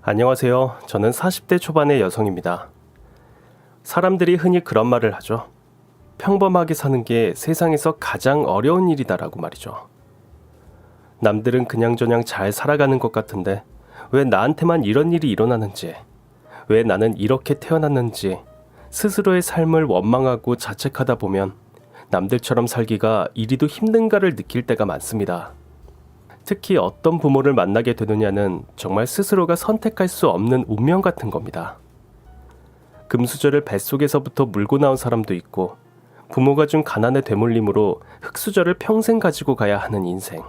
안녕하세요. 저는 40대 초반의 여성입니다. 사람들이 흔히 그런 말을 하죠. 평범하게 사는 게 세상에서 가장 어려운 일이다라고 말이죠. 남들은 그냥저냥 잘 살아가는 것 같은데 왜 나한테만 이런 일이 일어나는지, 왜 나는 이렇게 태어났는지 스스로의 삶을 원망하고 자책하다 보면 남들처럼 살기가 이리도 힘든가를 느낄 때가 많습니다. 특히 어떤 부모를 만나게 되느냐는 정말 스스로가 선택할 수 없는 운명 같은 겁니다. 금수저를 뱃속에서부터 물고 나온 사람도 있고 부모가 준 가난의 되물림으로 흙수저를 평생 가지고 가야 하는 인생.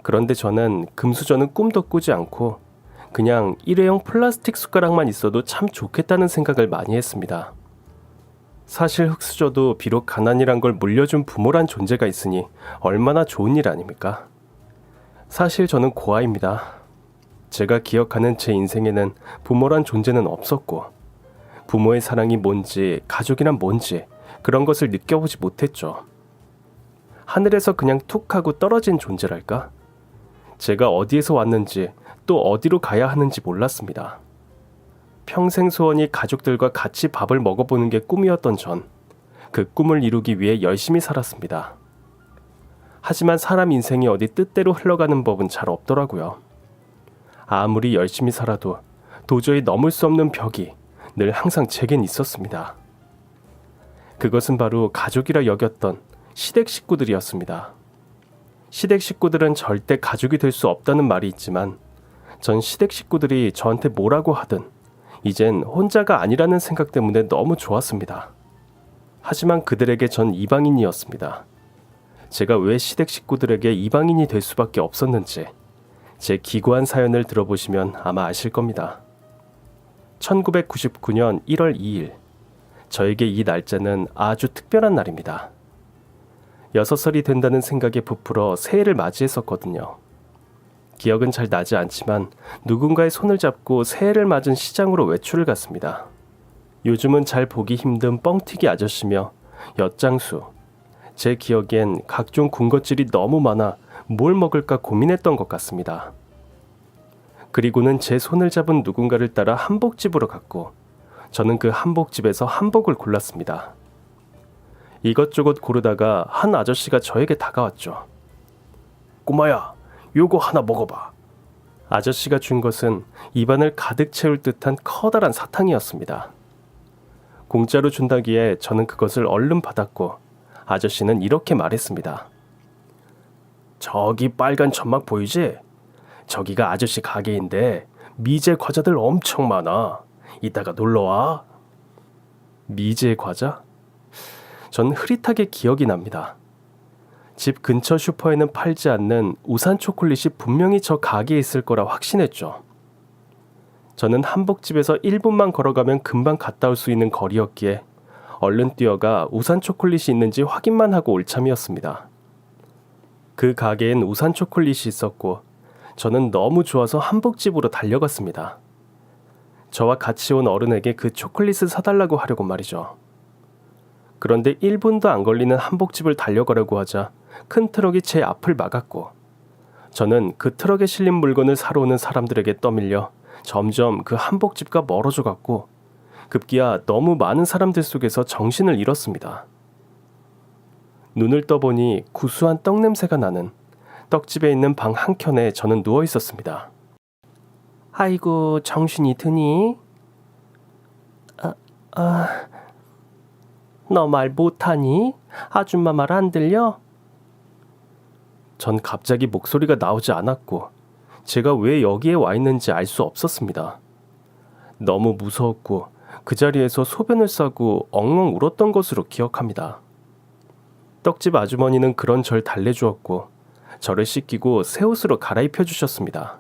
그런데 저는 금수저는 꿈도 꾸지 않고 그냥 일회용 플라스틱 숟가락만 있어도 참 좋겠다는 생각을 많이 했습니다. 사실 흙수저도 비록 가난이란 걸 물려준 부모란 존재가 있으니 얼마나 좋은 일 아닙니까? 사실 저는 고아입니다. 제가 기억하는 제 인생에는 부모란 존재는 없었고 부모의 사랑이 뭔지 가족이란 뭔지 그런 것을 느껴보지 못했죠. 하늘에서 그냥 툭 하고 떨어진 존재랄까? 제가 어디에서 왔는지 또 어디로 가야 하는지 몰랐습니다. 평생 소원이 가족들과 같이 밥을 먹어보는 게 꿈이었던 전 그 꿈을 이루기 위해 열심히 살았습니다. 하지만 사람 인생이 어디 뜻대로 흘러가는 법은 잘 없더라고요. 아무리 열심히 살아도 도저히 넘을 수 없는 벽이 늘 항상 제겐 있었습니다. 그것은 바로 가족이라 여겼던 시댁 식구들이었습니다. 시댁 식구들은 절대 가족이 될 수 없다는 말이 있지만 전 시댁 식구들이 저한테 뭐라고 하든 이젠 혼자가 아니라는 생각 때문에 너무 좋았습니다. 하지만 그들에게 전 이방인이었습니다. 제가 왜 시댁 식구들에게 이방인이 될 수밖에 없었는지 제 기고한 사연을 들어보시면 아마 아실 겁니다. 1999년 1월 2일, 저에게 이 날짜는 아주 특별한 날입니다. 6살이 된다는 생각에 부풀어 새해를 맞이했었거든요. 기억은 잘 나지 않지만 누군가의 손을 잡고 새해를 맞은 시장으로 외출을 갔습니다. 요즘은 잘 보기 힘든 뻥튀기 아저씨며 엿장수, 제 기억엔 각종 군것질이 너무 많아 뭘 먹을까 고민했던 것 같습니다. 그리고는 제 손을 잡은 누군가를 따라 한복집으로 갔고 저는 그 한복집에서 한복을 골랐습니다. 이것저것 고르다가 한 아저씨가 저에게 다가왔죠. 꼬마야, 요거 하나 먹어봐. 아저씨가 준 것은 입안을 가득 채울 듯한 커다란 사탕이었습니다. 공짜로 준다기에 저는 그것을 얼른 받았고 아저씨는 이렇게 말했습니다. 저기 빨간 천막 보이지? 저기가 아저씨 가게인데 미제 과자들 엄청 많아. 이따가 놀러와. 미제 과자? 전 흐릿하게 기억이 납니다. 집 근처 슈퍼에는 팔지 않는 우산 초콜릿이 분명히 저 가게에 있을 거라 확신했죠. 저는 한복집에서 1분만 걸어가면 금방 갔다 올 수 있는 거리였기에 얼른 뛰어가 우산 초콜릿이 있는지 확인만 하고 올 참이었습니다. 그 가게엔 우산 초콜릿이 있었고 저는 너무 좋아서 한복집으로 달려갔습니다. 저와 같이 온 어른에게 그 초콜릿을 사달라고 하려고 말이죠. 그런데 1분도 안 걸리는 한복집을 달려가려고 하자 큰 트럭이 제 앞을 막았고 저는 그 트럭에 실린 물건을 사러 오는 사람들에게 떠밀려 점점 그 한복집과 멀어져 갔고 급기야 너무 많은 사람들 속에서 정신을 잃었습니다. 눈을 떠보니 구수한 떡 냄새가 나는 떡집에 있는 방 한켠에 저는 누워 있었습니다. 아이고, 정신이 드니? 너 말 못하니? 아줌마 말 안 들려? 전 갑자기 목소리가 나오지 않았고 제가 왜 여기에 와 있는지 알 수 없었습니다. 너무 무서웠고 그 자리에서 소변을 싸고 엉엉 울었던 것으로 기억합니다. 떡집 아주머니는 그런 절 달래주었고 저를 씻기고 새 옷으로 갈아입혀 주셨습니다.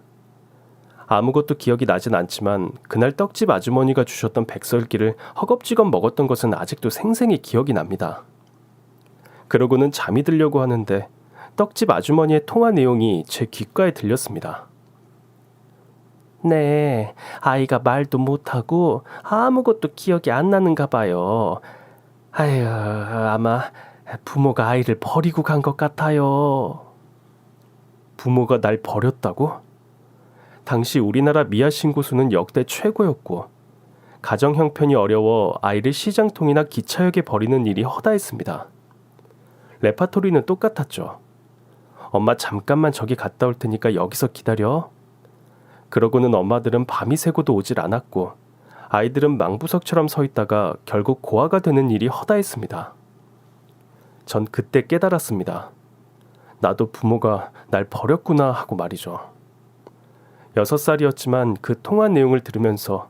아무것도 기억이 나진 않지만 그날 떡집 아주머니가 주셨던 백설기를 허겁지겁 먹었던 것은 아직도 생생히 기억이 납니다. 그러고는 잠이 들려고 하는데 떡집 아주머니의 통화 내용이 제 귓가에 들렸습니다. 네, 아이가 말도 못하고 아무것도 기억이 안 나는가 봐요. 아휴, 아마 부모가 아이를 버리고 간 것 같아요. 부모가 날 버렸다고? 당시 우리나라 미아 신고 수는 역대 최고였고 가정 형편이 어려워 아이를 시장통이나 기차역에 버리는 일이 허다했습니다. 레파토리는 똑같았죠. 엄마 잠깐만 저기 갔다 올 테니까 여기서 기다려. 그러고는 엄마들은 밤이 새고도 오질 않았고 아이들은 망부석처럼 서 있다가 결국 고아가 되는 일이 허다했습니다. 전 그때 깨달았습니다. 나도 부모가 날 버렸구나 하고 말이죠. 6살이었지만 그 통화 내용을 들으면서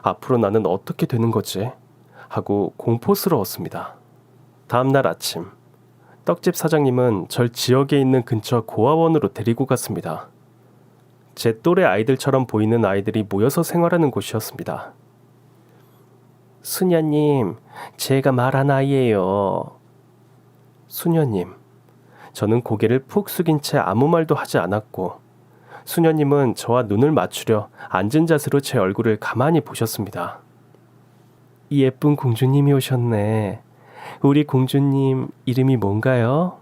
앞으로 나는 어떻게 되는 거지? 하고 공포스러웠습니다. 다음날 아침, 떡집 사장님은 절 지역에 있는 근처 고아원으로 데리고 갔습니다. 제 또래 아이들처럼 보이는 아이들이 모여서 생활하는 곳이었습니다. 수녀님, 제가 말한 아이예요. 수녀님. 저는 고개를 푹 숙인 채 아무 말도 하지 않았고 수녀님은 저와 눈을 맞추려 앉은 자세로 제 얼굴을 가만히 보셨습니다. 예쁜 공주님이 오셨네. 우리 공주님 이름이 뭔가요?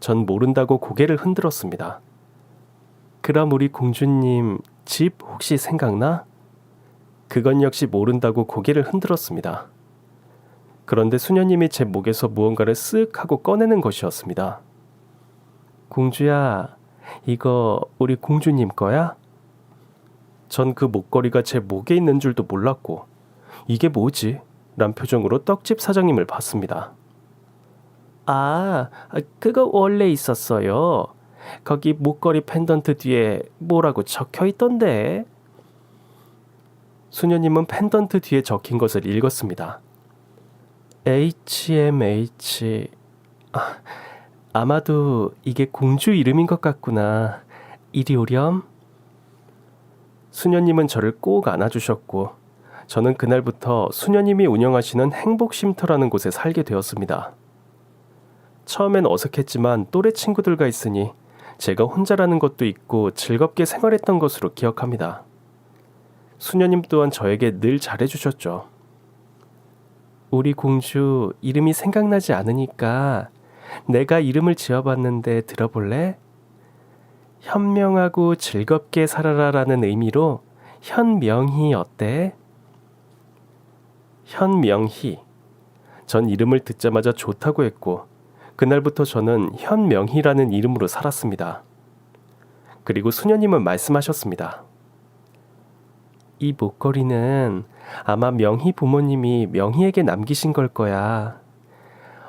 전 모른다고 고개를 흔들었습니다. 그럼 우리 공주님 집 혹시 생각나? 그건 역시 모른다고 고개를 흔들었습니다. 그런데 수녀님이 제 목에서 무언가를 쓱 하고 꺼내는 것이었습니다. 공주야, 이거 우리 공주님 거야? 전 그 목걸이가 제 목에 있는 줄도 몰랐고 이게 뭐지? 란 표정으로 떡집 사장님을 봤습니다. 아, 그거 원래 있었어요. 거기 목걸이 펜던트 뒤에 뭐라고 적혀 있던데. 수녀님은 펜던트 뒤에 적힌 것을 읽었습니다. HMH. 아마도 이게 공주 이름인 것 같구나. 이리 오렴. 수녀님은 저를 꼭 안아주셨고 저는 그날부터 수녀님이 운영하시는 행복쉼터라는 곳에 살게 되었습니다. 처음엔 어색했지만 또래 친구들과 있으니 제가 혼자라는 것도 있고 즐겁게 생활했던 것으로 기억합니다. 수녀님 또한 저에게 늘 잘해주셨죠. 우리 공주 이름이 생각나지 않으니까 내가 이름을 지어봤는데 들어볼래? 현명하고 즐겁게 살아라라는 의미로 현명희 어때? 현명희. 전 이름을 듣자마자 좋다고 했고 그날부터 저는 현명희라는 이름으로 살았습니다. 그리고 수녀님은 말씀하셨습니다. 이 목걸이는 아마 명희 부모님이 명희에게 남기신 걸 거야.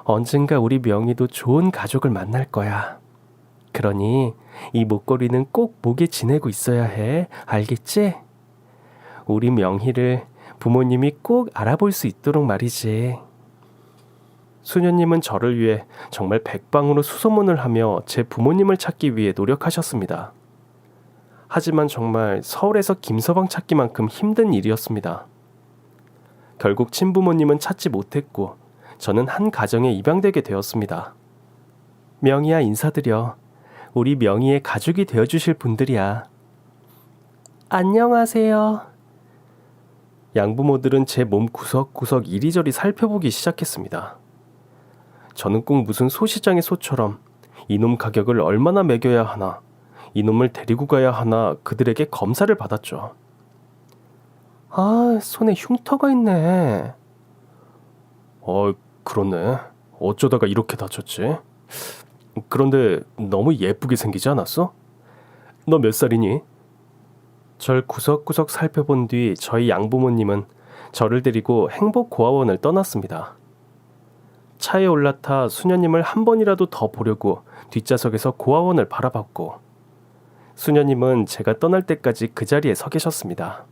언젠가 우리 명희도 좋은 가족을 만날 거야. 그러니 이 목걸이는 꼭 목에 지내고 있어야 해. 알겠지? 우리 명희를 부모님이 꼭 알아볼 수 있도록 말이지. 수녀님은 저를 위해 정말 백방으로 수소문을 하며 제 부모님을 찾기 위해 노력하셨습니다. 하지만 정말 서울에서 김서방 찾기만큼 힘든 일이었습니다. 결국 친부모님은 찾지 못했고 저는 한 가정에 입양되게 되었습니다. 명희야, 인사드려. 우리 명희의 가족이 되어주실 분들이야. 안녕하세요. 양부모들은 제 몸 구석구석 이리저리 살펴보기 시작했습니다. 저는 꼭 무슨 소시장의 소처럼 이놈 가격을 얼마나 매겨야 하나, 이놈을 데리고 가야 하나 그들에게 검사를 받았죠. 아, 손에 흉터가 있네. 그렇네. 어쩌다가 이렇게 다쳤지? 그런데 너무 예쁘게 생기지 않았어? 너 몇 살이니? 절 구석구석 살펴본 뒤 저희 양부모님은 저를 데리고 행복고아원을 떠났습니다. 차에 올라타 수녀님을 한 번이라도 더 보려고 뒷좌석에서 고아원을 바라봤고 수녀님은 제가 떠날 때까지 그 자리에 서 계셨습니다.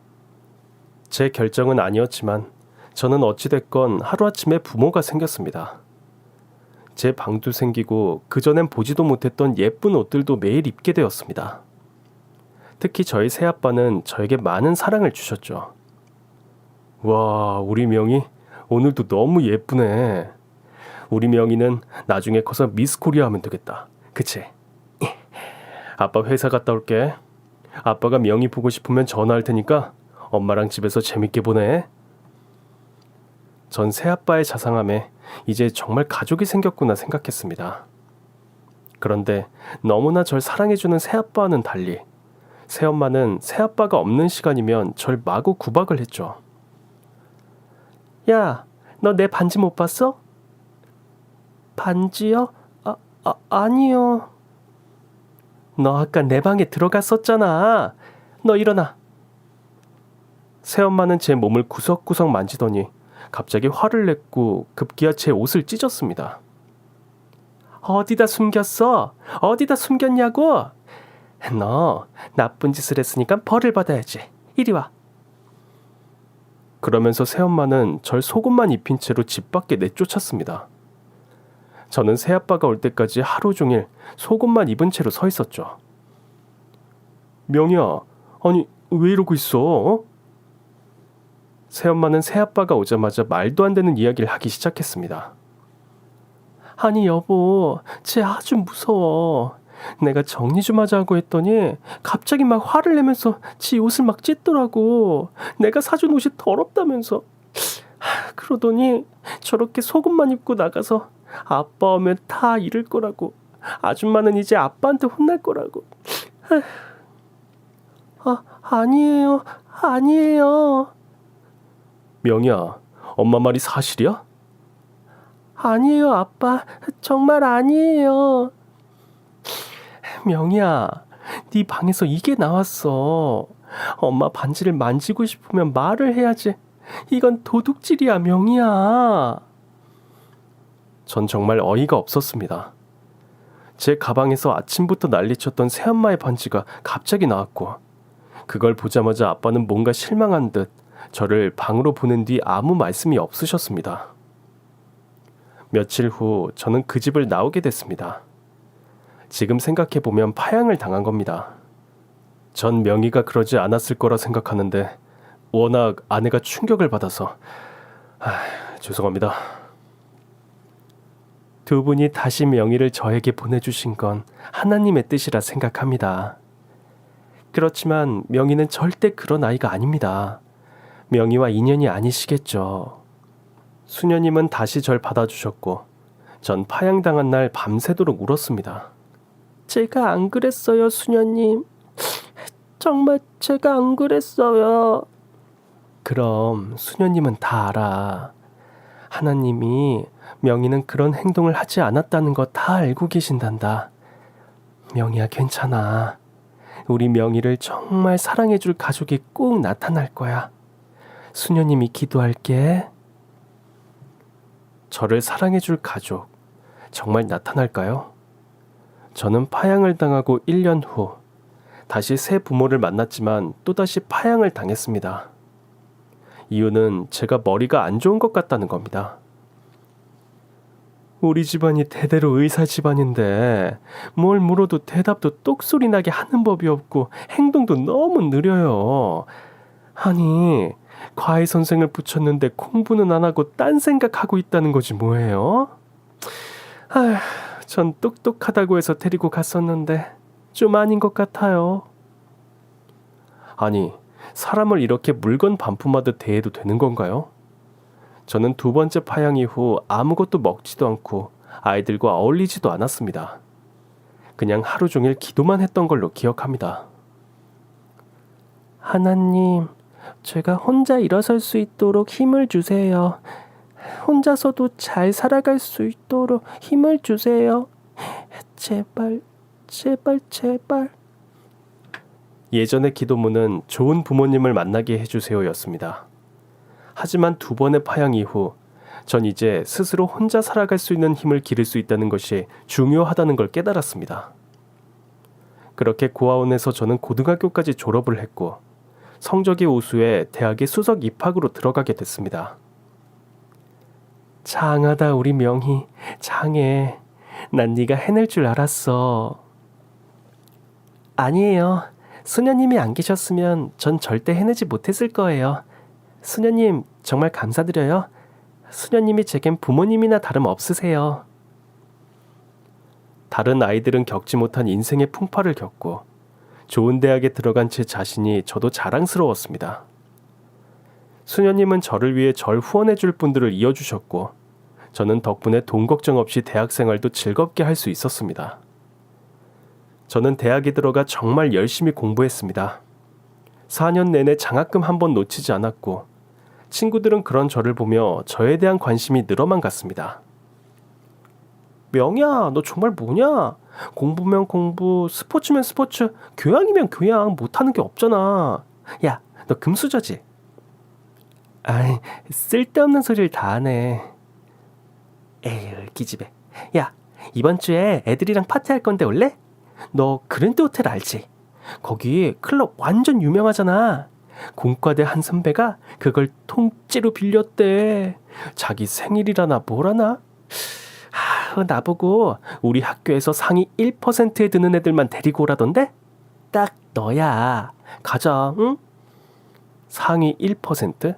제 결정은 아니었지만 저는 어찌됐건 하루아침에 부모가 생겼습니다. 제 방도 생기고 그전엔 보지도 못했던 예쁜 옷들도 매일 입게 되었습니다. 특히 저희 새아빠는 저에게 많은 사랑을 주셨죠. 와, 우리 명희 오늘도 너무 예쁘네. 우리 명희는 나중에 커서 미스 코리아 하면 되겠다. 그치? 아빠 회사 갔다 올게. 아빠가 명희 보고 싶으면 전화할 테니까 엄마랑 집에서 재밌게 보내. 전 새아빠의 자상함에 이제 정말 가족이 생겼구나 생각했습니다. 그런데 너무나 절 사랑해주는 새아빠와는 달리 새엄마는 새아빠가 없는 시간이면 절 마구 구박을 했죠. 야, 너 내 반지 못 봤어? 반지요? 아니요. 너 아까 내 방에 들어갔었잖아. 너 일어나. 새엄마는 제 몸을 구석구석 만지더니 갑자기 화를 냈고 급기야 제 옷을 찢었습니다. 어디다 숨겼어? 어디다 숨겼냐고? 너 나쁜 짓을 했으니까 벌을 받아야지. 이리 와. 그러면서 새엄마는 절 속옷만 입힌 채로 집 밖에 내쫓았습니다. 저는 새아빠가 올 때까지 하루 종일 속옷만 입은 채로 서 있었죠. 명희야, 아니 왜 이러고 있어? 어? 새엄마는 새아빠가 오자마자 말도 안 되는 이야기를 하기 시작했습니다. 아니 여보, 쟤 아주 무서워. 내가 정리 좀 하자고 했더니 갑자기 막 화를 내면서 지 옷을 막 찢더라고. 내가 사준 옷이 더럽다면서. 그러더니 저렇게 속옷만 입고 나가서 아빠 오면 다 잃을 거라고. 아줌마는 이제 아빠한테 혼날 거라고. 아니에요. 아니에요. 명희야, 엄마 말이 사실이야? 아니에요, 아빠. 정말 아니에요. 명희야, 네 방에서 이게 나왔어. 엄마 반지를 만지고 싶으면 말을 해야지. 이건 도둑질이야, 명희야. 전 정말 어이가 없었습니다. 제 가방에서 아침부터 난리쳤던 새엄마의 반지가 갑자기 나왔고, 그걸 보자마자 아빠는 뭔가 실망한 듯 저를 방으로 보낸 뒤 아무 말씀이 없으셨습니다. 며칠 후 저는 그 집을 나오게 됐습니다. 지금 생각해보면 파양을 당한 겁니다. 전 명희가 그러지 않았을 거라 생각하는데 워낙 아내가 충격을 받아서 죄송합니다. 두 분이 다시 명희를 저에게 보내주신 건 하나님의 뜻이라 생각합니다. 그렇지만 명희는 절대 그런 아이가 아닙니다. 명희와 인연이 아니시겠죠. 수녀님은 다시 절 받아주셨고 전 파양당한 날 밤새도록 울었습니다. 제가 안 그랬어요, 수녀님. 정말 제가 안 그랬어요. 그럼 수녀님은 다 알아. 하나님이 명희는 그런 행동을 하지 않았다는 거 다 알고 계신단다. 명희야, 괜찮아. 우리 명희를 정말 사랑해줄 가족이 꼭 나타날 거야. 수녀님이 기도할게. 저를 사랑해줄 가족, 정말 나타날까요? 저는 파양을 당하고 1년 후 다시 새 부모를 만났지만 또다시 파양을 당했습니다. 이유는 제가 머리가 안 좋은 것 같다는 겁니다. 우리 집안이 대대로 의사 집안인데 뭘 물어도 대답도 똑소리 나게 하는 법이 없고 행동도 너무 느려요. 아니, 과외 선생을 붙였는데 공부는 안 하고 딴 생각하고 있다는 거지 뭐예요? 전 똑똑하다고 해서 데리고 갔었는데 좀 아닌 것 같아요. 아니, 사람을 이렇게 물건 반품하듯 대해도 되는 건가요? 저는 두 번째 파양 이후 아무것도 먹지도 않고 아이들과 어울리지도 않았습니다. 그냥 하루 종일 기도만 했던 걸로 기억합니다. 하나님, 제가 혼자 일어설 수 있도록 힘을 주세요. 혼자서도 잘 살아갈 수 있도록 힘을 주세요. 제발, 제발, 제발. 예전의 기도문은 좋은 부모님을 만나게 해주세요였습니다. 하지만 두 번의 파양 이후 전 이제 스스로 혼자 살아갈 수 있는 힘을 기를 수 있다는 것이 중요하다는 걸 깨달았습니다. 그렇게 고아원에서 저는 고등학교까지 졸업을 했고 성적이 우수해 대학에 수석 입학으로 들어가게 됐습니다. 장하다 우리 명희, 장해. 난 네가 해낼 줄 알았어. 아니에요. 수녀님이 안 계셨으면 전 절대 해내지 못했을 거예요. 수녀님 정말 감사드려요. 수녀님이 제겐 부모님이나 다름없으세요. 다른 아이들은 겪지 못한 인생의 풍파를 겪고 좋은 대학에 들어간 제 자신이 저도 자랑스러웠습니다. 수녀님은 저를 위해 절 후원해줄 분들을 이어주셨고 저는 덕분에 돈 걱정 없이 대학 생활도 즐겁게 할 수 있었습니다. 저는 대학에 들어가 정말 열심히 공부했습니다. 4년 내내 장학금 한 번 놓치지 않았고 친구들은 그런 저를 보며 저에 대한 관심이 늘어만 갔습니다. 명희야, 너 정말 뭐냐? 공부면 공부, 스포츠면 스포츠, 교양이면 교양, 못하는 게 없잖아. 야, 너 금수저지? 아이, 쓸데없는 소리를 다 하네. 에휴, 기집애. 야, 이번 주에 애들이랑 파티할 건데 올래? 너 그랜드 호텔 알지? 거기 클럽 완전 유명하잖아. 공과대 한 선배가 그걸 통째로 빌렸대. 자기 생일이라나 뭐라나? 나보고 우리 학교에서 상위 1%에 드는 애들만 데리고 오라던데? 딱 너야. 가자, 응? 상위 1%?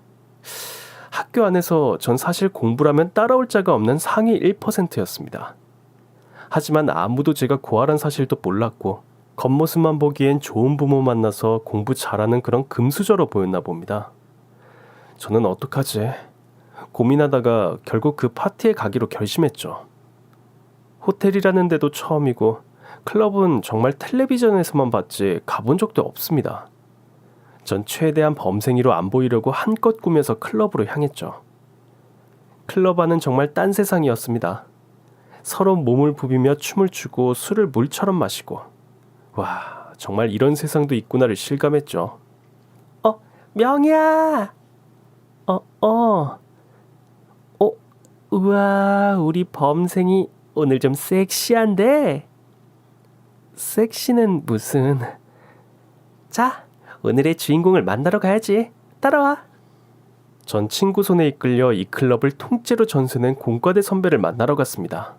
학교 안에서 전 사실 공부라면 따라올 자가 없는 상위 1%였습니다. 하지만 아무도 제가 고아란 사실도 몰랐고 겉모습만 보기엔 좋은 부모 만나서 공부 잘하는 그런 금수저로 보였나 봅니다. 저는 어떡하지? 고민하다가 결국 그 파티에 가기로 결심했죠. 호텔이라는 데도 처음이고 클럽은 정말 텔레비전에서만 봤지 가본 적도 없습니다. 전 최대한 범생이로 안 보이려고 한껏 꾸며서 클럽으로 향했죠. 클럽 안은 정말 딴 세상이었습니다. 서로 몸을 부비며 춤을 추고 술을 물처럼 마시고, 와, 정말 이런 세상도 있구나를 실감했죠. 명희야! 우와, 우리 범생이 오늘 좀 섹시한데? 섹시는 무슨... 자, 오늘의 주인공을 만나러 가야지. 따라와. 전 친구 손에 이끌려 이 클럽을 통째로 전수낸 공과대 선배를 만나러 갔습니다.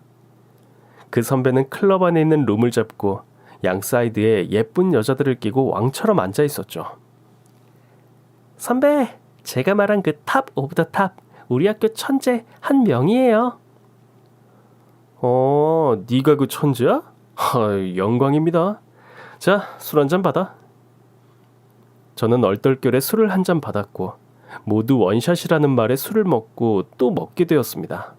그 선배는 클럽 안에 있는 룸을 잡고 양 사이드에 예쁜 여자들을 끼고 왕처럼 앉아 있었죠. 선배, 제가 말한 그 탑 오브 더 탑, 우리 학교 천재 한명이에요. 네가 그 천재야? 영광입니다. 자, 술 한잔 받아. 저는 얼떨결에 술을 한 잔 받았고 모두 원샷이라는 말에 술을 먹고 또 먹게 되었습니다.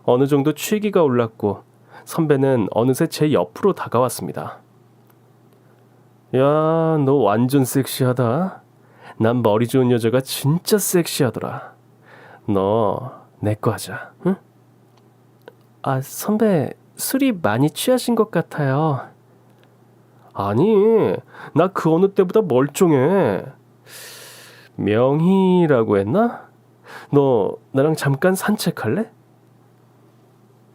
어느 정도 취기가 올랐고 선배는 어느새 제 옆으로 다가왔습니다. 야, 너 완전 섹시하다. 난 머리 좋은 여자가 진짜 섹시하더라. 너 내 거 하자, 응? 선배, 술이 많이 취하신 것 같아요. 아니, 나 그 어느 때보다 멀쩡해. 명희라고 했나? 너 나랑 잠깐 산책할래?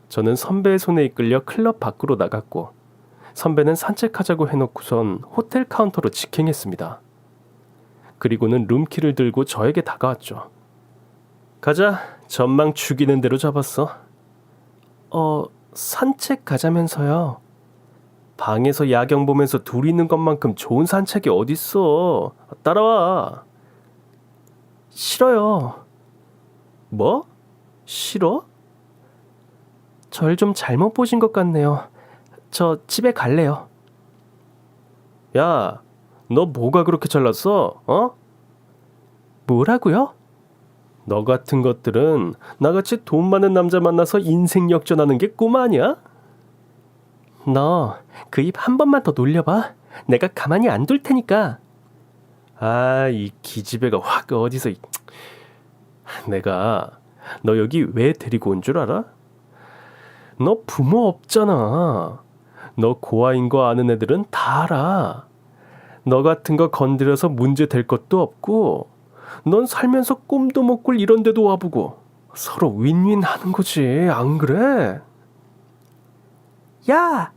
저는 선배의 손에 이끌려 클럽 밖으로 나갔고 선배는 산책하자고 해놓고선 호텔 카운터로 직행했습니다. 그리고는 룸키를 들고 저에게 다가왔죠. 가자, 전망 죽이는 대로 잡았어. 산책 가자면서요. 방에서 야경 보면서 둘이 있는 것만큼 좋은 산책이 어딨어. 따라와. 싫어요. 뭐? 싫어? 절 좀 잘못 보신 것 같네요. 저 집에 갈래요. 야, 너 뭐가 그렇게 잘났어? 뭐라고요? 너 같은 것들은 나같이 돈 많은 남자 만나서 인생 역전하는 게 꿈 아니야? 너 그 입 한 번만 더 놀려봐. 내가 가만히 안 둘 테니까. 이 기집애가 확 어디서... 내가 너 여기 왜 데리고 온 줄 알아? 너 부모 없잖아. 너 고아인 거 아는 애들은 다 알아. 너 같은 거 건드려서 문제 될 것도 없고 넌 살면서 꿈도 못 꿀 이런 데도 와보고 서로 윈윈 하는 거지, 안 그래? 야!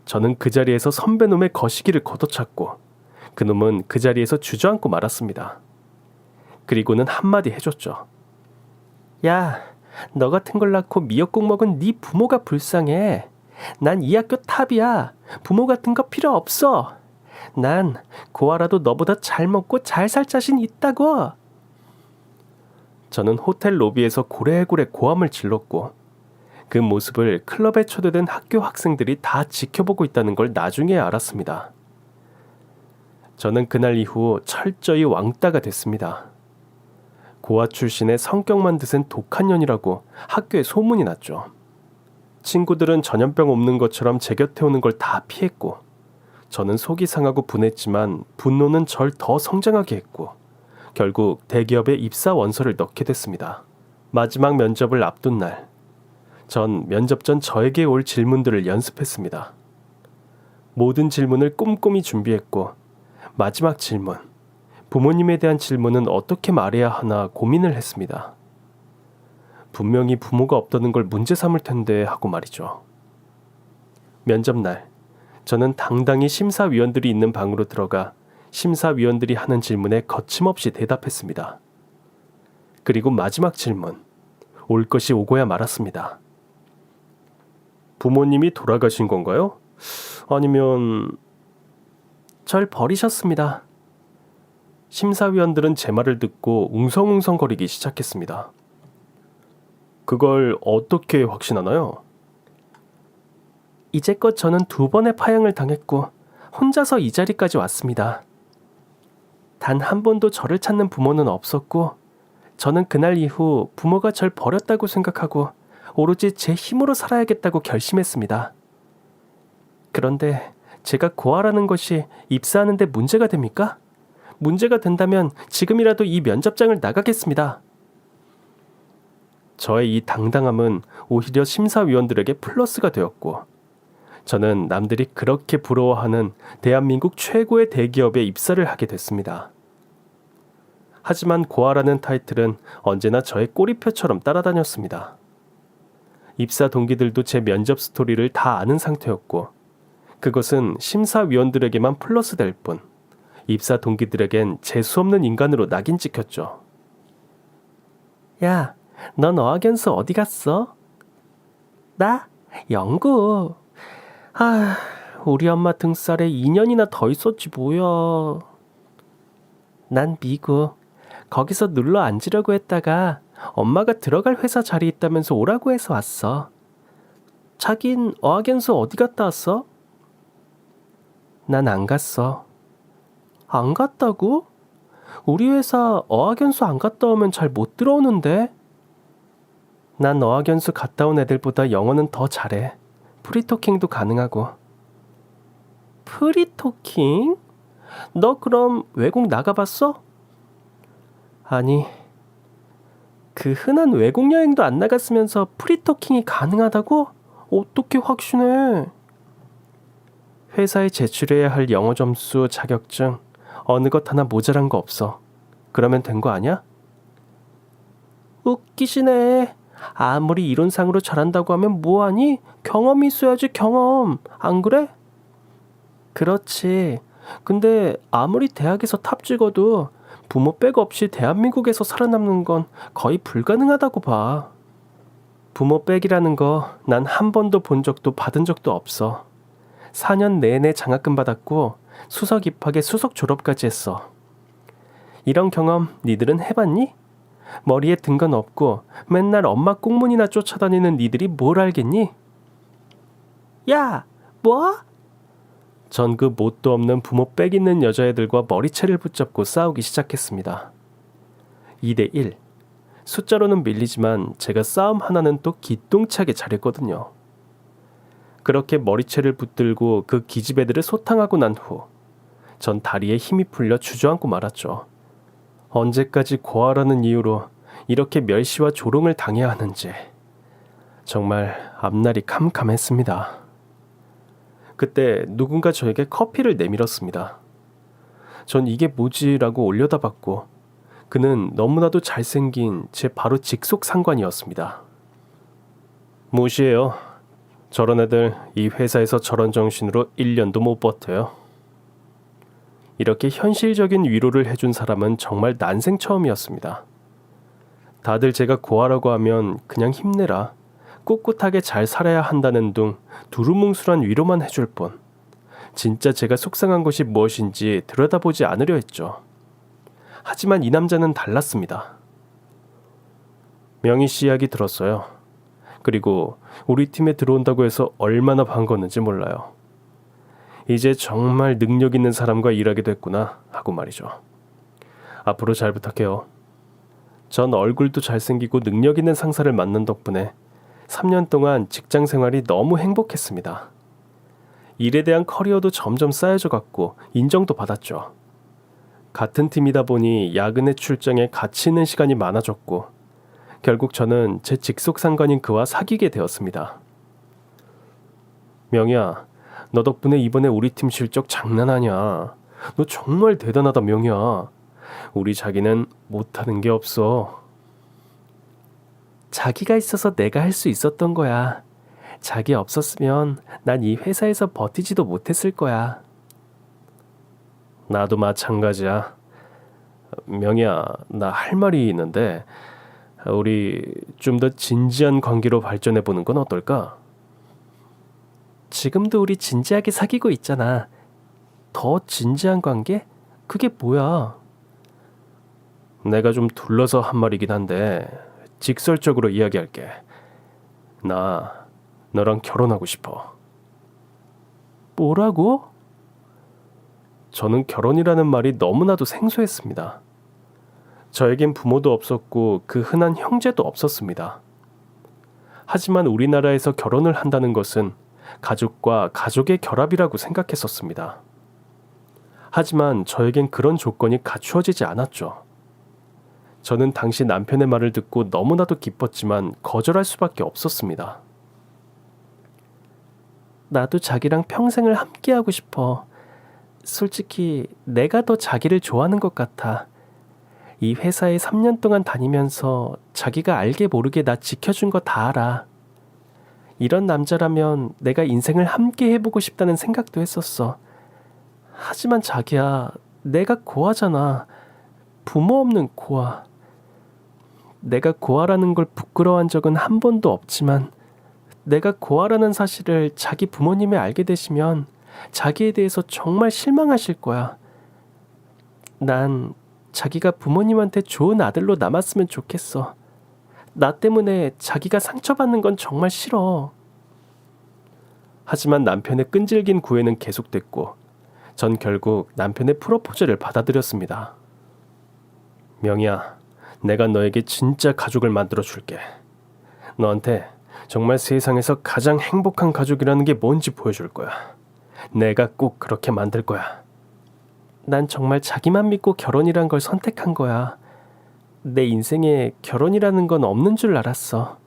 저는 그 자리에서 선배놈의 거시기를 걷어찼고 그놈은 그 자리에서 주저앉고 말았습니다. 그리고는 한마디 해줬죠. 야, 너 같은 걸 낳고 미역국 먹은 네 부모가 불쌍해. 난 이 학교 탑이야. 부모 같은 거 필요 없어. 난 고아라도 너보다 잘 먹고 잘 살 자신 있다고. 저는 호텔 로비에서 고래고래 고함을 질렀고 그 모습을 클럽에 초대된 학교 학생들이 다 지켜보고 있다는 걸 나중에 알았습니다. 저는 그날 이후 철저히 왕따가 됐습니다. 고아 출신의 성격만 드센 독한 년이라고 학교에 소문이 났죠. 친구들은 전염병 없는 것처럼 제 곁에 오는 걸 다 피했고, 저는 속이 상하고 분했지만 분노는 절 더 성장하게 했고, 결국 대기업에 입사 원서를 넣게 됐습니다. 마지막 면접을 앞둔 날, 전 면접 전 저에게 올 질문들을 연습했습니다. 모든 질문을 꼼꼼히 준비했고, 마지막 질문, 부모님에 대한 질문은 어떻게 말해야 하나 고민을 했습니다. 분명히 부모가 없다는 걸 문제 삼을 텐데 하고 말이죠. 면접 날, 저는 당당히 심사위원들이 있는 방으로 들어가 심사위원들이 하는 질문에 거침없이 대답했습니다. 그리고 마지막 질문, 올 것이 오고야 말았습니다. 부모님이 돌아가신 건가요? 아니면... 절 버리셨습니다. 심사위원들은 제 말을 듣고 웅성웅성거리기 시작했습니다. 그걸 어떻게 확신하나요? 이제껏 저는 2번의 파양을 당했고 혼자서 이 자리까지 왔습니다. 단 한 번도 저를 찾는 부모는 없었고, 저는 그날 이후 부모가 절 버렸다고 생각하고 오로지 제 힘으로 살아야겠다고 결심했습니다. 그런데 제가 고아라는 것이 입사하는 데 문제가 됩니까? 문제가 된다면 지금이라도 이 면접장을 나가겠습니다. 저의 이 당당함은 오히려 심사위원들에게 플러스가 되었고, 저는 남들이 그렇게 부러워하는 대한민국 최고의 대기업에 입사를 하게 됐습니다. 하지만 고아라는 타이틀은 언제나 저의 꼬리표처럼 따라다녔습니다. 입사 동기들도 제 면접 스토리를 다 아는 상태였고, 그것은 심사위원들에게만 플러스 될 뿐, 입사 동기들에겐 재수없는 인간으로 낙인 찍혔죠. 야, 넌 어학연수 어디 갔어? 나? 영국. 우리 엄마 등살에 2년이나 더 있었지 뭐야. 난 미국. 거기서 눌러 앉으려고 했다가 엄마가 들어갈 회사 자리 있다면서 오라고 해서 왔어. 자긴 어학연수 어디 갔다 왔어? 난 안 갔어. 안 갔다고? 우리 회사 어학연수 안 갔다 오면 잘 못 들어오는데? 난 어학연수 갔다 온 애들보다 영어는 더 잘해. 프리토킹도 가능하고. 프리토킹? 너 그럼 외국 나가봤어? 아니, 그 흔한 외국 여행도 안 나갔으면서 프리토킹이 가능하다고? 어떻게 확신해? 회사에 제출해야 할 영어 점수, 자격증, 어느 것 하나 모자란 거 없어. 그러면 된 거 아니야? 웃기시네. 아무리 이론상으로 잘한다고 하면 뭐하니? 경험이 있어야지, 경험. 안 그래? 그렇지. 근데 아무리 대학에서 탑 찍어도 부모 백 없이 대한민국에서 살아남는 건 거의 불가능하다고 봐. 부모 백이라는 거 난 한 번도 본 적도 받은 적도 없어. 4년 내내 장학금 받았고 수석 입학에 수석 졸업까지 했어. 이런 경험 니들은 해봤니? 머리에 든 건 없고 맨날 엄마 꽁문이나 쫓아다니는 니들이 뭘 알겠니? 야, 뭐? 전 그 뭣도 없는 부모 빽 있는 여자애들과 머리채를 붙잡고 싸우기 시작했습니다. 2대1. 숫자로는 밀리지만 제가 싸움 하나는 또 기똥차게 잘했거든요. 그렇게 머리채를 붙들고 그 기집애들을 소탕하고 난 후, 전 다리에 힘이 풀려 주저앉고 말았죠. 언제까지 고아라는 이유로 이렇게 멸시와 조롱을 당해야 하는지 정말 앞날이 캄캄했습니다. 그때 누군가 저에게 커피를 내밀었습니다. 전 이게 뭐지라고 올려다봤고, 그는 너무나도 잘생긴 제 바로 직속 상관이었습니다. 무시해요. 저런 애들 이 회사에서 저런 정신으로 1년도 못 버텨요. 이렇게 현실적인 위로를 해준 사람은 정말 난생 처음이었습니다. 다들 제가 고아라고 하면 그냥 힘내라, 꿋꿋하게 잘 살아야 한다는 둥 두루뭉술한 위로만 해줄 뿐, 진짜 제가 속상한 것이 무엇인지 들여다보지 않으려 했죠. 하지만 이 남자는 달랐습니다. 명희 씨 이야기 들었어요. 그리고 우리 팀에 들어온다고 해서 얼마나 반가웠는지 몰라요. 이제 정말 능력 있는 사람과 일하게 됐구나 하고 말이죠. 앞으로 잘 부탁해요. 전 얼굴도 잘생기고 능력 있는 상사를 만난 덕분에 3년 동안 직장 생활이 너무 행복했습니다. 일에 대한 커리어도 점점 쌓여져 갔고 인정도 받았죠. 같은 팀이다 보니 야근의 출장에 같이 있는 시간이 많아졌고 결국 저는 제 직속 상관인 그와 사귀게 되었습니다. 명희야, 너 덕분에 이번에 우리 팀 실적 장난 아니야. 너 정말 대단하다, 명희야. 우리 자기는 못하는 게 없어. 자기가 있어서 내가 할 수 있었던 거야. 자기 없었으면 난 이 회사에서 버티지도 못했을 거야. 나도 마찬가지야. 명희야, 나 할 말이 있는데 우리 좀 더 진지한 관계로 발전해 보는 건 어떨까? 지금도 우리 진지하게 사귀고 있잖아. 더 진지한 관계? 그게 뭐야? 내가 좀 둘러서 한 말이긴 한데 직설적으로 이야기할게. 나 너랑 결혼하고 싶어. 뭐라고? 저는 결혼이라는 말이 너무나도 생소했습니다. 저에겐 부모도 없었고 그 흔한 형제도 없었습니다. 하지만 우리나라에서 결혼을 한다는 것은 가족과 가족의 결합이라고 생각했었습니다. 하지만 저에겐 그런 조건이 갖추어지지 않았죠. 저는 당시 남편의 말을 듣고 너무나도 기뻤지만 거절할 수밖에 없었습니다. 나도 자기랑 평생을 함께하고 싶어. 솔직히 내가 더 자기를 좋아하는 것 같아. 이 회사에 3년 동안 다니면서 자기가 알게 모르게 나 지켜준 거 다 알아. 이런 남자라면 내가 인생을 함께 해보고 싶다는 생각도 했었어. 하지만 자기야, 내가 고아잖아. 부모 없는 고아. 내가 고아라는 걸 부끄러워한 적은 한 번도 없지만 내가 고아라는 사실을 자기 부모님이 알게 되시면 자기에 대해서 정말 실망하실 거야. 난 자기가 부모님한테 좋은 아들로 남았으면 좋겠어. 나 때문에 자기가 상처받는 건 정말 싫어. 하지만 남편의 끈질긴 구애는 계속됐고 전 결국 남편의 프로포즈를 받아들였습니다. 명희야, 내가 너에게 진짜 가족을 만들어 줄게. 너한테 정말 세상에서 가장 행복한 가족이라는 게 뭔지 보여줄 거야. 내가 꼭 그렇게 만들 거야. 난 정말 자기만 믿고 결혼이란 걸 선택한 거야. 내 인생에 결혼이라는 건 없는 줄 알았어.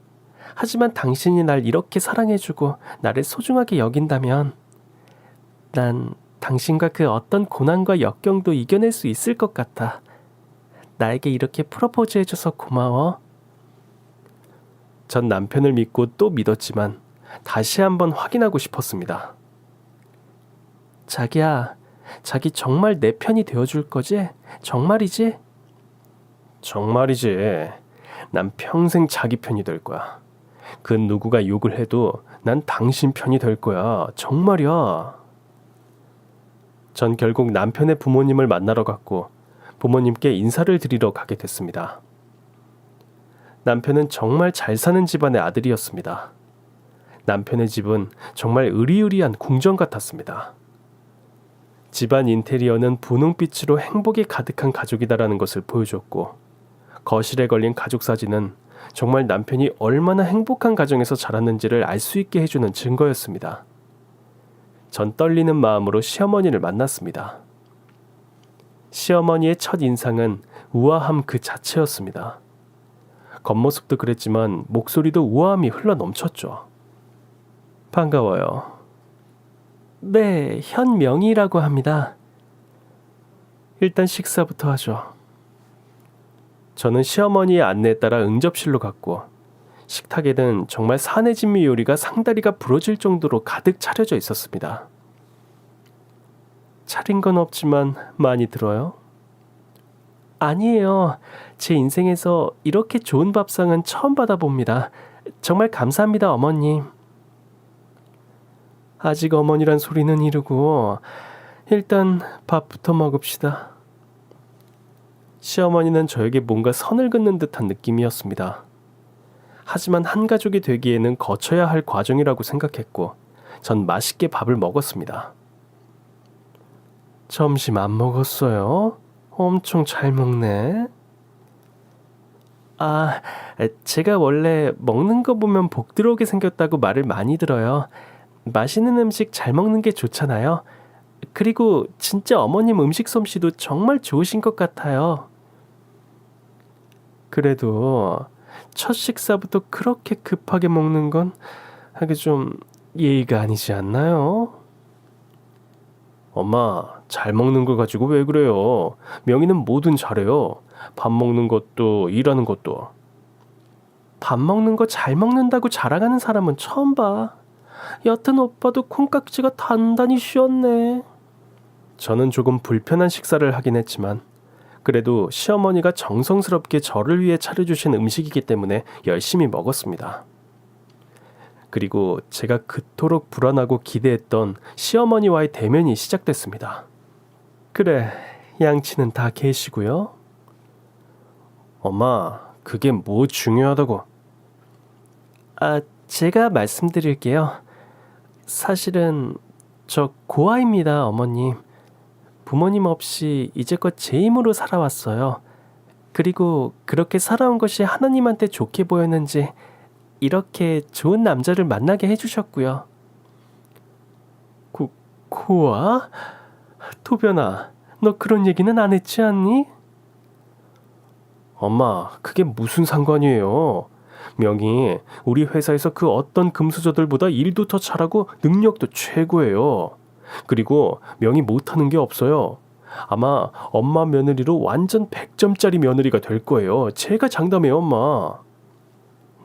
하지만 당신이 날 이렇게 사랑해주고 나를 소중하게 여긴다면 난 당신과 그 어떤 고난과 역경도 이겨낼 수 있을 것 같아. 나에게 이렇게 프로포즈 해줘서 고마워. 전 남편을 믿고 또 믿었지만 다시 한번 확인하고 싶었습니다. 자기야, 자기 정말 내 편이 되어줄 거지? 정말이지? 정말이지. 난 평생 자기 편이 될 거야. 그 누구가 욕을 해도 난 당신 편이 될 거야. 정말이야. 전 결국 남편의 부모님을 만나러 갔고 부모님께 인사를 드리러 가게 됐습니다. 남편은 정말 잘 사는 집안의 아들이었습니다. 남편의 집은 정말 으리으리한 궁전 같았습니다. 집안 인테리어는 분홍빛으로 행복이 가득한 가족이다라는 것을 보여줬고 거실에 걸린 가족 사진은 정말 남편이 얼마나 행복한 가정에서 자랐는지를 알 수 있게 해주는 증거였습니다. 전 떨리는 마음으로 시어머니를 만났습니다. 시어머니의 첫 인상은 우아함 그 자체였습니다. 겉모습도 그랬지만 목소리도 우아함이 흘러넘쳤죠. 반가워요. 네, 현명이라고 합니다. 일단 식사부터 하죠. 저는 시어머니의 안내에 따라 응접실로 갔고 식탁에는 정말 사내진미 요리가 상다리가 부러질 정도로 가득 차려져 있었습니다. 차린 건 없지만 많이 들어요? 아니에요. 제 인생에서 이렇게 좋은 밥상은 처음 받아봅니다. 정말 감사합니다, 어머님. 아직 어머니란 소리는 이르고 일단 밥부터 먹읍시다. 시어머니는 저에게 뭔가 선을 긋는 듯한 느낌이었습니다. 하지만 한 가족이 되기에는 거쳐야 할 과정이라고 생각했고 전 맛있게 밥을 먹었습니다. 점심 안 먹었어요? 엄청 잘 먹네. 아, 제가 원래 먹는 거 보면 복 들어오게 생겼다고 말을 많이 들어요. 맛있는 음식 잘 먹는 게 좋잖아요. 그리고 진짜 어머님 음식 솜씨도 정말 좋으신 것 같아요. 그래도 첫 식사부터 그렇게 급하게 먹는 건 하기 좀 예의가 아니지 않나요? 엄마, 잘 먹는 걸 가지고 왜 그래요? 명희는 뭐든 잘해요. 밥 먹는 것도 일하는 것도. 밥 먹는 거 잘 먹는다고 자랑하는 사람은 처음 봐. 여튼 오빠도 콩깍지가 단단히 씌었네. 저는 조금 불편한 식사를 하긴 했지만 그래도 시어머니가 정성스럽게 저를 위해 차려주신 음식이기 때문에 열심히 먹었습니다. 그리고 제가 그토록 불안하고 기대했던 시어머니와의 대면이 시작됐습니다. 그래, 양치는 다 계시고요. 엄마, 그게 뭐 중요하다고? 제가 말씀드릴게요. 사실은 저 고아입니다, 어머님. 부모님 없이 이제껏 제 힘으로 살아왔어요. 그리고 그렇게 살아온 것이 하나님한테 좋게 보였는지 이렇게 좋은 남자를 만나게 해주셨고요. 고아? 도변아, 너 그런 얘기는 안 했지 않니? 엄마, 그게 무슨 상관이에요? 명희, 우리 회사에서 그 어떤 금수저들보다 일도 더 잘하고 능력도 최고예요. 그리고 명희 못하는 게 없어요. 아마 엄마 며느리로 완전 100점짜리 며느리가 될 거예요. 제가 장담해요, 엄마.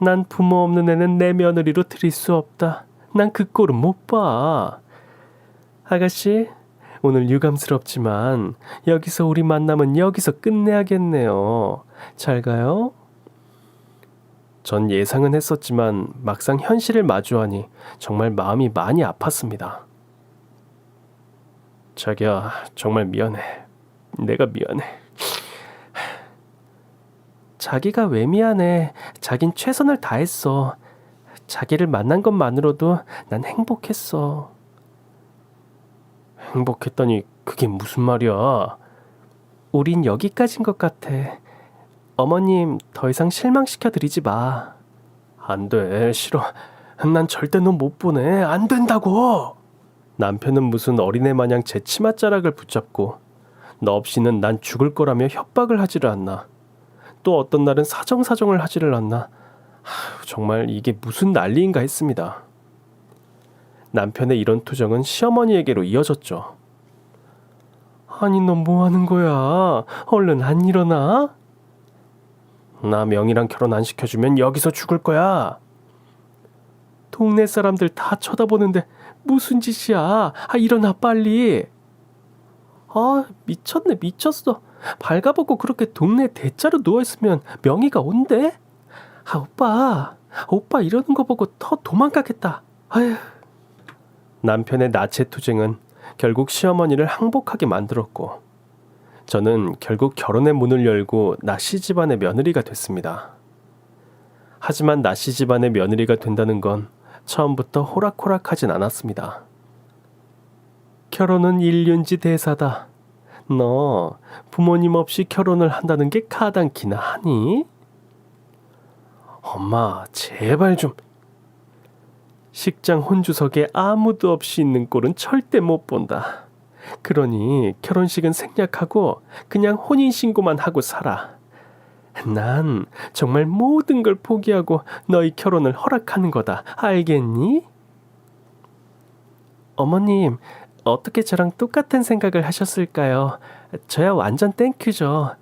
난 부모 없는 애는 내 며느리로 들일 수 없다. 난 그 꼴은 못 봐. 아가씨, 오늘 유감스럽지만 여기서 우리 만남은 여기서 끝내야겠네요. 잘 가요. 전 예상은 했었지만 막상 현실을 마주하니 정말 마음이 많이 아팠습니다. 자기야, 정말 미안해. 내가 미안해. 자기가 왜 미안해. 자긴 최선을 다했어. 자기를 만난 것만으로도 난 행복했어. 행복했다니 그게 무슨 말이야? 우린 여기까지인 것 같아. 어머님 더 이상 실망시켜드리지 마. 안 돼, 싫어. 난 절대 너 못 보내. 안 된다고. 남편은 무슨 어린애 마냥 제 치맛자락을 붙잡고 너 없이는 난 죽을 거라며 협박을 하지를 않나. 또 어떤 날은 사정사정을 하지를 않나. 정말 이게 무슨 난리인가 했습니다. 남편의 이런 투정은 시어머니에게로 이어졌죠. 아니, 너 뭐 하는 거야? 얼른 안 일어나? 나 명희랑 결혼 안 시켜주면 여기서 죽을 거야. 동네 사람들 다 쳐다보는데 무슨 짓이야? 일어나 빨리. 미쳤네, 미쳤어. 발가벗고 그렇게 동네 대자로 누워있으면 명희가 온대? 오빠 이러는 거 보고 더 도망가겠다. 아휴. 남편의 나체 투쟁은 결국 시어머니를 항복하게 만들었고 저는 결국 결혼의 문을 열고 나씨 집안의 며느리가 됐습니다. 하지만 나씨 집안의 며느리가 된다는 건 처음부터 호락호락하진 않았습니다. 결혼은 일륜지 대사다. 너 부모님 없이 결혼을 한다는 게 가당키나 하니? 엄마, 제발 좀. 식장 혼주석에 아무도 없이 있는 꼴은 절대 못 본다. 그러니 결혼식은 생략하고 그냥 혼인신고만 하고 살아. 난 정말 모든 걸 포기하고 너희 결혼을 허락하는 거다. 알겠니? 어머님, 어떻게 저랑 똑같은 생각을 하셨을까요? 저야 완전 땡큐죠.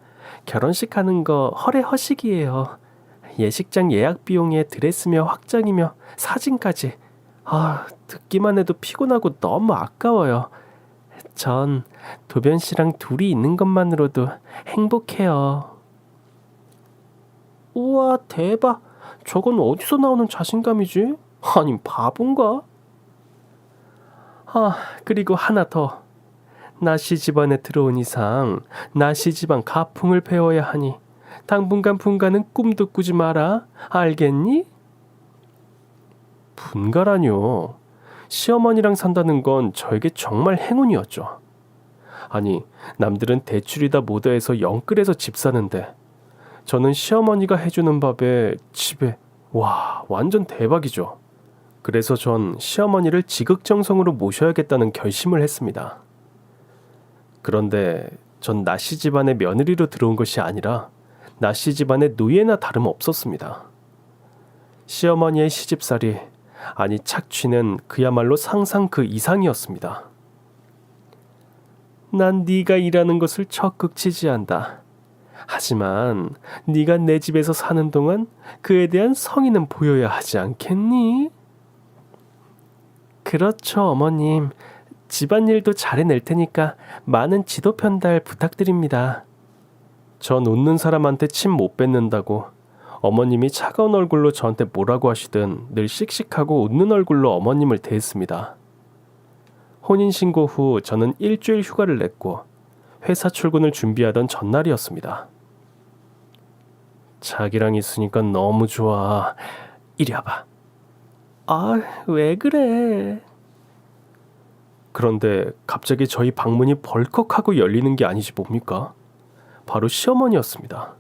결혼식 하는 거 허례허식이에요. 예식장 예약 비용에 드레스며 확장이며 사진까지. 듣기만 해도 피곤하고 너무 아까워요. 전 도변 씨랑 둘이 있는 것만으로도 행복해요. 우와, 대박. 저건 어디서 나오는 자신감이지? 아님 바본가? 그리고 하나 더. 나씨 집안에 들어온 이상 나씨 집안 가풍을 배워야 하니 당분간 분가는 꿈도 꾸지 마라. 알겠니? 분가라뇨. 시어머니랑 산다는 건 저에게 정말 행운이었죠. 아니, 남들은 대출이다 뭐다해서 영끌에서 집 사는데 저는 시어머니가 해주는 밥에 집에 와, 완전 대박이죠. 그래서 전 시어머니를 지극정성으로 모셔야겠다는 결심을 했습니다. 그런데 전 나씨 집안의 며느리로 들어온 것이 아니라 나씨 집안의 노예나 다름없었습니다. 시어머니의 시집살이, 아니 착취는 그야말로 상상 그 이상이었습니다. 난 네가 일하는 것을 적극 지지한다. 하지만 네가 내 집에서 사는 동안 그에 대한 성의는 보여야 하지 않겠니? 그렇죠, 어머님. 집안일도 잘해낼 테니까 많은 지도 편달 부탁드립니다. 전 웃는 사람한테 침 못 뱉는다고 어머님이 차가운 얼굴로 저한테 뭐라고 하시든 늘 씩씩하고 웃는 얼굴로 어머님을 대했습니다. 혼인신고 후 저는 일주일 휴가를 냈고 회사 출근을 준비하던 전날이었습니다. 자기랑 있으니까 너무 좋아. 이리 와봐. 아, 왜 그래? 그런데 갑자기 저희 방문이 벌컥하고 열리는 게 아니지 뭡니까? 바로 시어머니였습니다.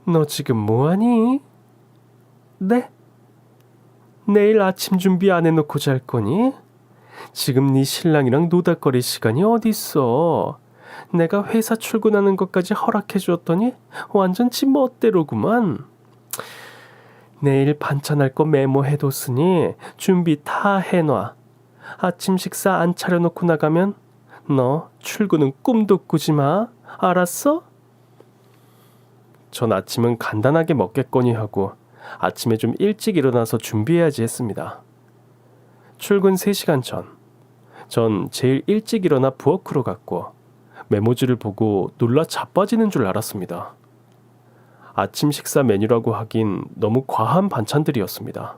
너 지금 뭐하니? 네? 내일 아침 준비 안 해놓고 잘 거니? 지금 네 신랑이랑 노닥거릴 시간이 어딨어? 내가 회사 출근하는 것까지 허락해 주었더니 완전 지 멋대로구만. 내일 반찬할 거 메모해뒀으니 준비 다 해놔. 아침 식사 안 차려놓고 나가면 너 출근은 꿈도 꾸지 마. 알았어? 전 아침은 간단하게 먹겠거니 하고 아침에 좀 일찍 일어나서 준비해야지 했습니다. 출근 3시간 전 제일 일찍 일어나 부엌으로 갔고 메모지를 보고 놀라 자빠지는 줄 알았습니다. 아침 식사 메뉴라고 하긴 너무 과한 반찬들이었습니다.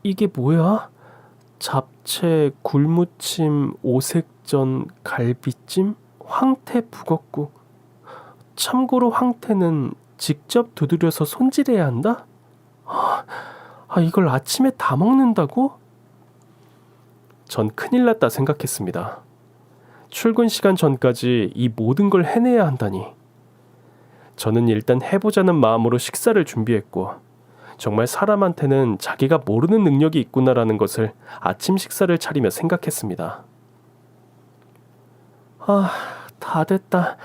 이게 뭐야? 잡채, 굴무침, 오색전, 갈비찜, 황태 북엇국. 참고로 황태는 직접 두드려서 손질해야 한다? 이걸 아침에 다 먹는다고? 전 큰일 났다 생각했습니다. 출근 시간 전까지 이 모든 걸 해내야 한다니. 저는 일단 해보자는 마음으로 식사를 준비했고 정말 사람한테는 자기가 모르는 능력이 있구나라는 것을 아침 식사를 차리며 생각했습니다. 다 됐다.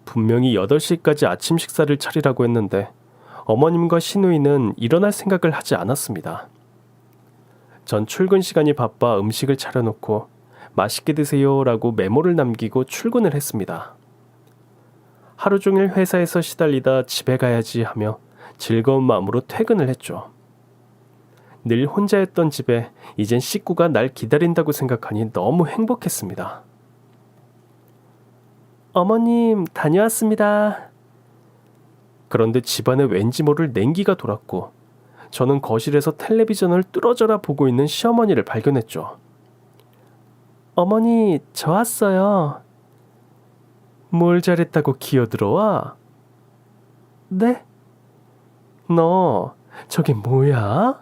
분명히 8시까지 아침 식사를 차리라고 했는데 어머님과 시누이는 일어날 생각을 하지 않았습니다. 전 출근 시간이 바빠 음식을 차려놓고 맛있게 드세요라고 메모를 남기고 출근을 했습니다. 하루 종일 회사에서 시달리다 집에 가야지 하며 즐거운 마음으로 퇴근을 했죠. 늘 혼자였던 집에 이젠 식구가 날 기다린다고 생각하니 너무 행복했습니다. 어머님, 다녀왔습니다. 그런데 집안에 왠지 모를 냉기가 돌았고 저는 거실에서 텔레비전을 뚫어져라 보고 있는 시어머니를 발견했죠. 어머니, 저 왔어요. 뭘 잘했다고 기어들어와? 네? 너 저게 뭐야?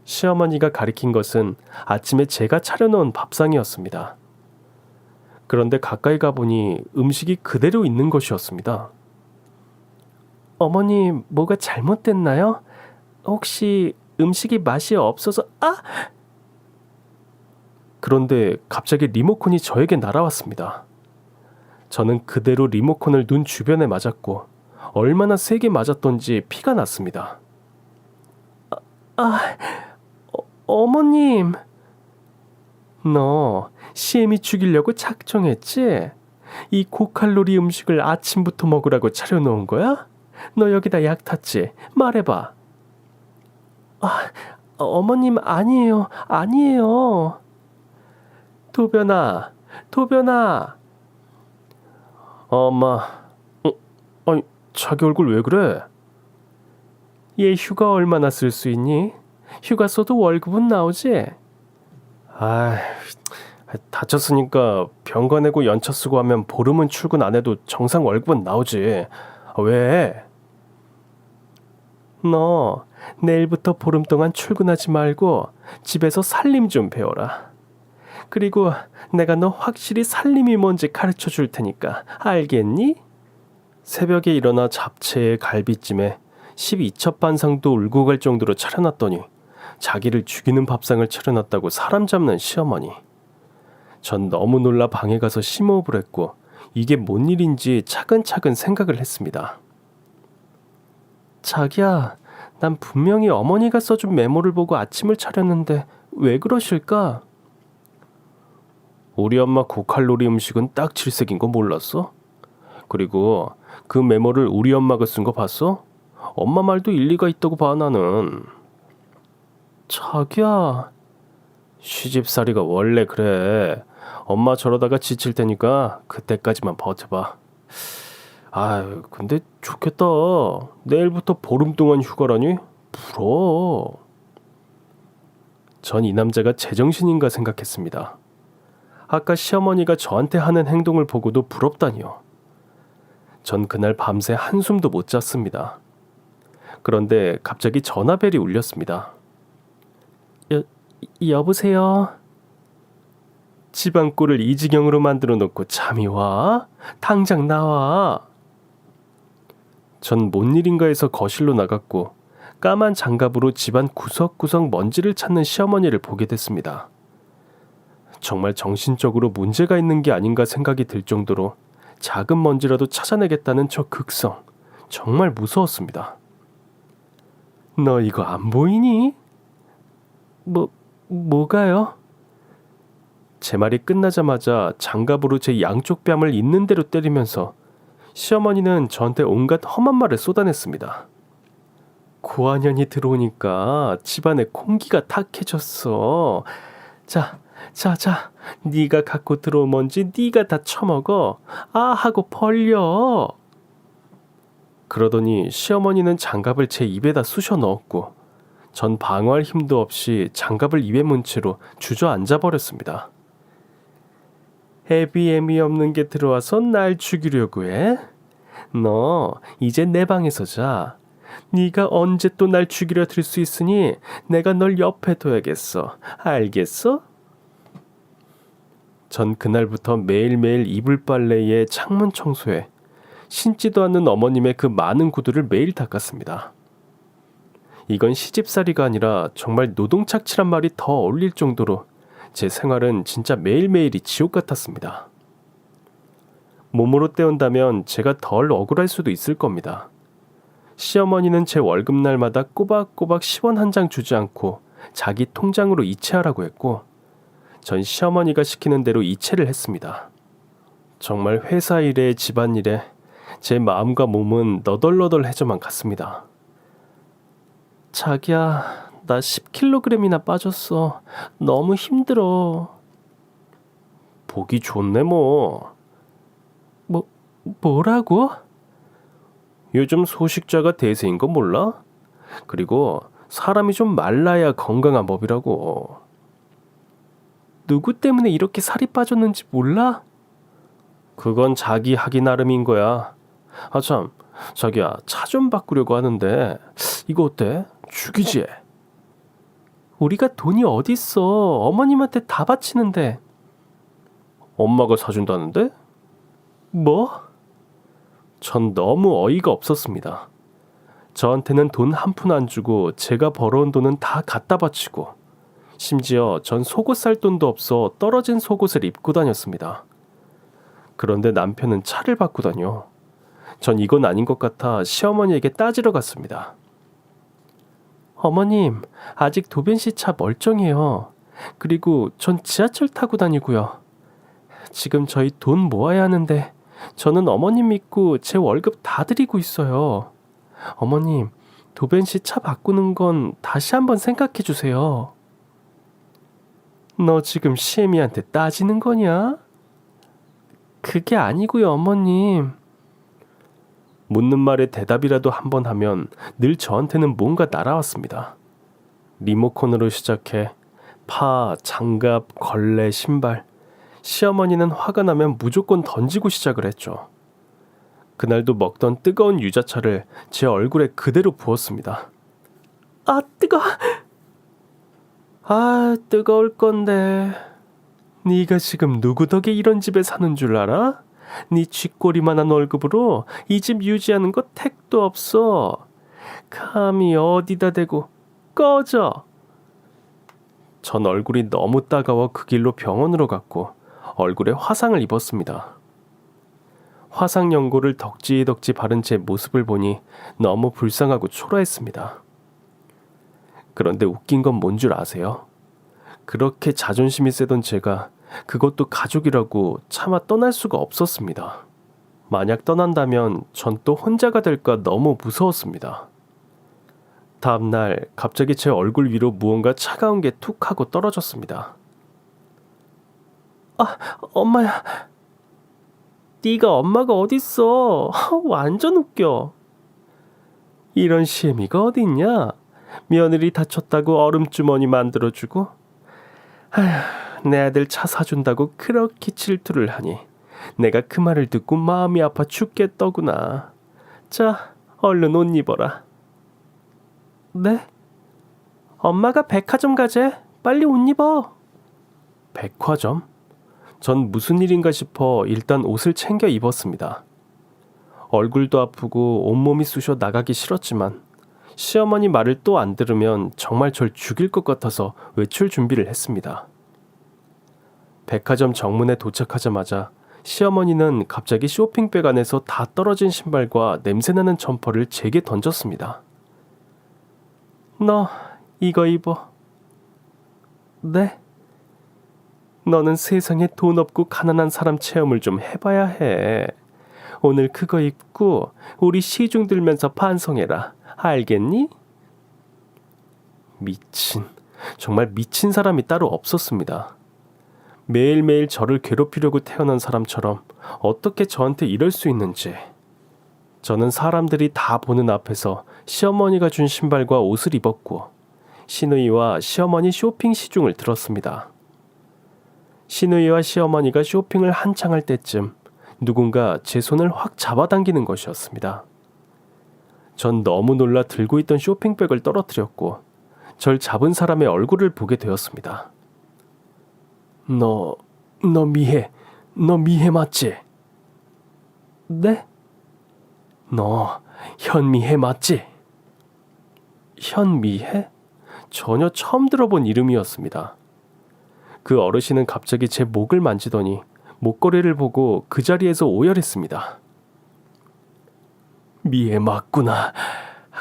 시어머니가 가리킨 것은 아침에 제가 차려놓은 밥상이었습니다. 그런데 가까이 가보니 음식이 그대로 있는 것이었습니다. 어머니, 뭐가 잘못됐나요? 혹시 음식이 맛이 없어서... 그런데 갑자기 리모컨이 저에게 날아왔습니다. 저는 그대로 리모컨을 눈 주변에 맞았고 얼마나 세게 맞았던지 피가 났습니다. 어머님, 너 시애미 죽이려고 작정했지? 이 고칼로리 음식을 아침부터 먹으라고 차려놓은 거야? 너 여기다 약 탔지? 말해봐. 어머님, 아니에요. 도변아. 엄마, 아니, 자기 얼굴 왜 그래? 얘 휴가 얼마나 쓸 수 있니? 휴가 써도 월급은 나오지? 다쳤으니까 병가 내고 연차 쓰고 하면 보름은 출근 안 해도 정상 월급은 나오지. 왜? 너 내일부터 보름 동안 출근하지 말고 집에서 살림 좀 배워라. 그리고 내가 너 확실히 살림이 뭔지 가르쳐 줄 테니까 알겠니? 새벽에 일어나 잡채에 갈비찜에 12첩 반상도 울고 갈 정도로 차려놨더니 자기를 죽이는 밥상을 차려놨다고 사람 잡는 시어머니. 전 너무 놀라 방에 가서 심호흡을 했고 이게 뭔 일인지 차근차근 생각을 했습니다. 자기야, 난 분명히 어머니가 써준 메모를 보고 아침을 차렸는데 왜 그러실까? 우리 엄마 고칼로리 음식은 딱 7색인 거 몰랐어? 그리고 그 메모를 우리 엄마가 쓴 거 봤어? 엄마 말도 일리가 있다고 봐 나는. 자기야, 시집살이가 원래 그래. 엄마 저러다가 지칠 테니까 그때까지만 버텨봐. 아, 근데 좋겠다. 내일부터 보름 동안 휴가라니? 부러워. 전 이 남자가 제정신인가 생각했습니다. 아까 시어머니가 저한테 하는 행동을 보고도 부럽다니요. 전 그날 밤새 한숨도 못 잤습니다. 그런데 갑자기 전화벨이 울렸습니다. 여보세요? 집안 꼴을 이 지경으로 만들어 놓고 잠이 와? 당장 나와. 전 뭔 일인가 해서 거실로 나갔고 까만 장갑으로 집안 구석구석 먼지를 찾는 시어머니를 보게 됐습니다. 정말 정신적으로 문제가 있는 게 아닌가 생각이 들 정도로 작은 먼지라도 찾아내겠다는 저 극성, 정말 무서웠습니다. 너 이거 안 보이니? 뭐가요? 제 말이 끝나자마자 장갑으로 제 양쪽 뺨을 있는 대로 때리면서 시어머니는 저한테 온갖 험한 말을 쏟아냈습니다. 고한년이 들어오니까 집안에 공기가 탁해졌어. 자, 네가 갖고 들어온 먼지 네가 다 처먹어. 아 하고 벌려. 그러더니 시어머니는 장갑을 제 입에다 쑤셔 넣었고 전 방어할 힘도 없이 장갑을 입에 문 채로 주저앉아 버렸습니다. 애비애미 없는 게 들어와서 날 죽이려고 해? 너 이제 내 방에서 자. 네가 언제 또 날 죽이려 들 수 있으니 내가 널 옆에 둬야겠어. 알겠어? 전 그날부터 매일매일 이불 빨래에 창문 청소에 신지도 않는 어머님의 그 많은 구두를 매일 닦았습니다. 이건 시집살이가 아니라 정말 노동착취란 말이 더 어울릴 정도로 제 생활은 진짜 매일매일이 지옥 같았습니다. 몸으로 때운다면 제가 덜 억울할 수도 있을 겁니다. 시어머니는 제 월급날마다 꼬박꼬박 10원 한 장 주지 않고 자기 통장으로 이체하라고 했고 전 시어머니가 시키는 대로 이체를 했습니다. 정말 회사 일에 집안일에 제 마음과 몸은 너덜너덜해져만 갔습니다. 자기야, 나 10kg이나 빠졌어. 너무 힘들어. 보기 좋네 뭐. 뭐라고? 요즘 소식자가 대세인 거 몰라? 그리고 사람이 좀 말라야 건강한 법이라고. 누구 때문에 이렇게 살이 빠졌는지 몰라? 그건 자기 하기 나름인 거야. 아 참, 자기야, 차 좀 바꾸려고 하는데 이거 어때? 죽이지? 우리가 돈이 어딨어. 어머님한테 다 바치는데. 엄마가 사준다는데? 뭐? 전 너무 어이가 없었습니다. 저한테는 돈 한 푼 안 주고 제가 벌어온 돈은 다 갖다 바치고 심지어 전 속옷 살 돈도 없어 떨어진 속옷을 입고 다녔습니다. 그런데 남편은 차를 바꾸다뇨. 전 이건 아닌 것 같아 시어머니에게 따지러 갔습니다. 어머님, 아직 도변씨 차 멀쩡해요. 그리고 전 지하철 타고 다니고요. 지금 저희 돈 모아야 하는데 저는 어머님 믿고 제 월급 다 드리고 있어요. 어머님, 도변씨 차 바꾸는 건 다시 한번 생각해 주세요. 너 지금 시애미한테 따지는 거냐? 그게 아니고요, 어머님. 묻는 말에 대답이라도 한번 하면 늘 저한테는 뭔가 날아왔습니다. 리모컨으로 시작해 파, 장갑, 걸레, 신발. 시어머니는 화가 나면 무조건 던지고 시작을 했죠. 그날도 먹던 뜨거운 유자차를 제 얼굴에 그대로 부었습니다. 아, 뜨거워. 아, 뜨거울 건데. 네가 지금 누구 덕에 이런 집에 사는 줄 알아? 네 쥐꼬리만한 월급으로 이 집 유지하는 거 택도 없어. 감히 어디다 대고 꺼져. 전 얼굴이 너무 따가워 그 길로 병원으로 갔고 얼굴에 화상을 입었습니다. 화상 연고를 덕지덕지 바른 제 모습을 보니 너무 불쌍하고 초라했습니다. 그런데 웃긴 건 뭔 줄 아세요? 그렇게 자존심이 세던 제가 그것도 가족이라고 차마 떠날 수가 없었습니다. 만약 떠난다면 전 또 혼자가 될까 너무 무서웠습니다. 다음날 갑자기 제 얼굴 위로 무언가 차가운 게 툭 하고 떨어졌습니다. 아, 엄마야. 네가 엄마가 어딨어. 완전 웃겨. 이런 시애미가 어딨냐? 며느리 다쳤다고 얼음주머니 만들어주고, 아휴, 내 아들 차 사준다고 그렇게 질투를 하니 내가 그 말을 듣고 마음이 아파 죽겠더구나. 자, 얼른 옷 입어라. 네? 엄마가 백화점 가재. 빨리 옷 입어. 백화점? 전 무슨 일인가 싶어 일단 옷을 챙겨 입었습니다. 얼굴도 아프고 온몸이 쑤셔 나가기 싫었지만 시어머니 말을 또 안 들으면 정말 절 죽일 것 같아서 외출 준비를 했습니다. 백화점 정문에 도착하자마자 시어머니는 갑자기 쇼핑백 안에서 다 떨어진 신발과 냄새나는 점퍼를 제게 던졌습니다. 너 이거 입어. 네? 너는 세상에 돈 없고 가난한 사람 체험을 좀 해봐야 해. 오늘 그거 입고 우리 시중 들면서 반성해라. 알겠니? 정말 미친 사람이 따로 없었습니다. 매일매일 저를 괴롭히려고 태어난 사람처럼 어떻게 저한테 이럴 수 있는지. 저는 사람들이 다 보는 앞에서 시어머니가 준 신발과 옷을 입었고 시누이와 시어머니 쇼핑 시중을 들었습니다. 시누이와 시어머니가 쇼핑을 한창 할 때쯤 누군가 제 손을 확 잡아당기는 것이었습니다. 전 너무 놀라 들고 있던 쇼핑백을 떨어뜨렸고 절 잡은 사람의 얼굴을 보게 되었습니다. 너 미혜 맞지? 네? 너 현미혜 맞지? 현미혜? 전혀 처음 들어본 이름이었습니다. 그 어르신은 갑자기 제 목을 만지더니 목걸이를 보고 그 자리에서 오열했습니다. 미혜 맞구나.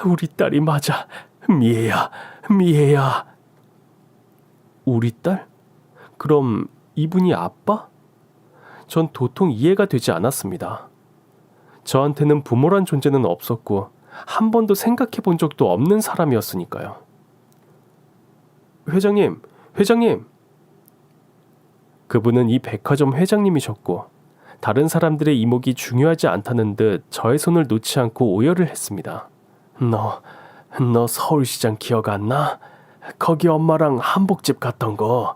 우리 딸이 맞아. 미혜야. 우리 딸? 그럼 이분이 아빠? 전 도통 이해가 되지 않았습니다. 저한테는 부모란 존재는 없었고 한 번도 생각해 본 적도 없는 사람이었으니까요. 회장님. 그분은 이 백화점 회장님이셨고 다른 사람들의 이목이 중요하지 않다는 듯 저의 손을 놓지 않고 오열을 했습니다. 너 서울시장 기억 안 나? 거기 엄마랑 한복집 갔던 거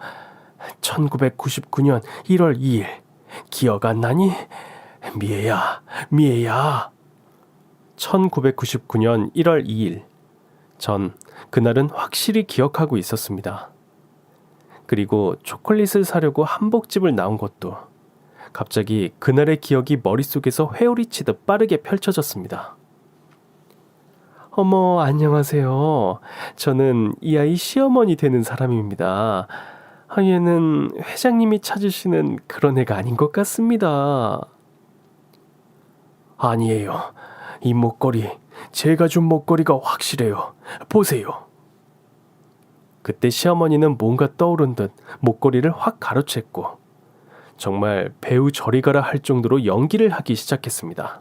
1999년 1월 2일 기억 안 나니? 미애야 1999년 1월 2일 전 그날은 확실히 기억하고 있었습니다. 그리고 초콜릿을 사려고 한복집을 나온 것도 갑자기 그날의 기억이 머릿속에서 회오리 치듯 빠르게 펼쳐졌습니다. 어머, 안녕하세요. 저는 이 아이 시어머니 되는 사람입니다. 얘는 회장님이 찾으시는 그런 애가 아닌 것 같습니다. 아니에요. 이 목걸이, 제가 준 목걸이가 확실해요. 보세요. 그때 시어머니는 뭔가 떠오른 듯 목걸이를 확 가로챘고 정말 배우 저리 가라 할 정도로 연기를 하기 시작했습니다.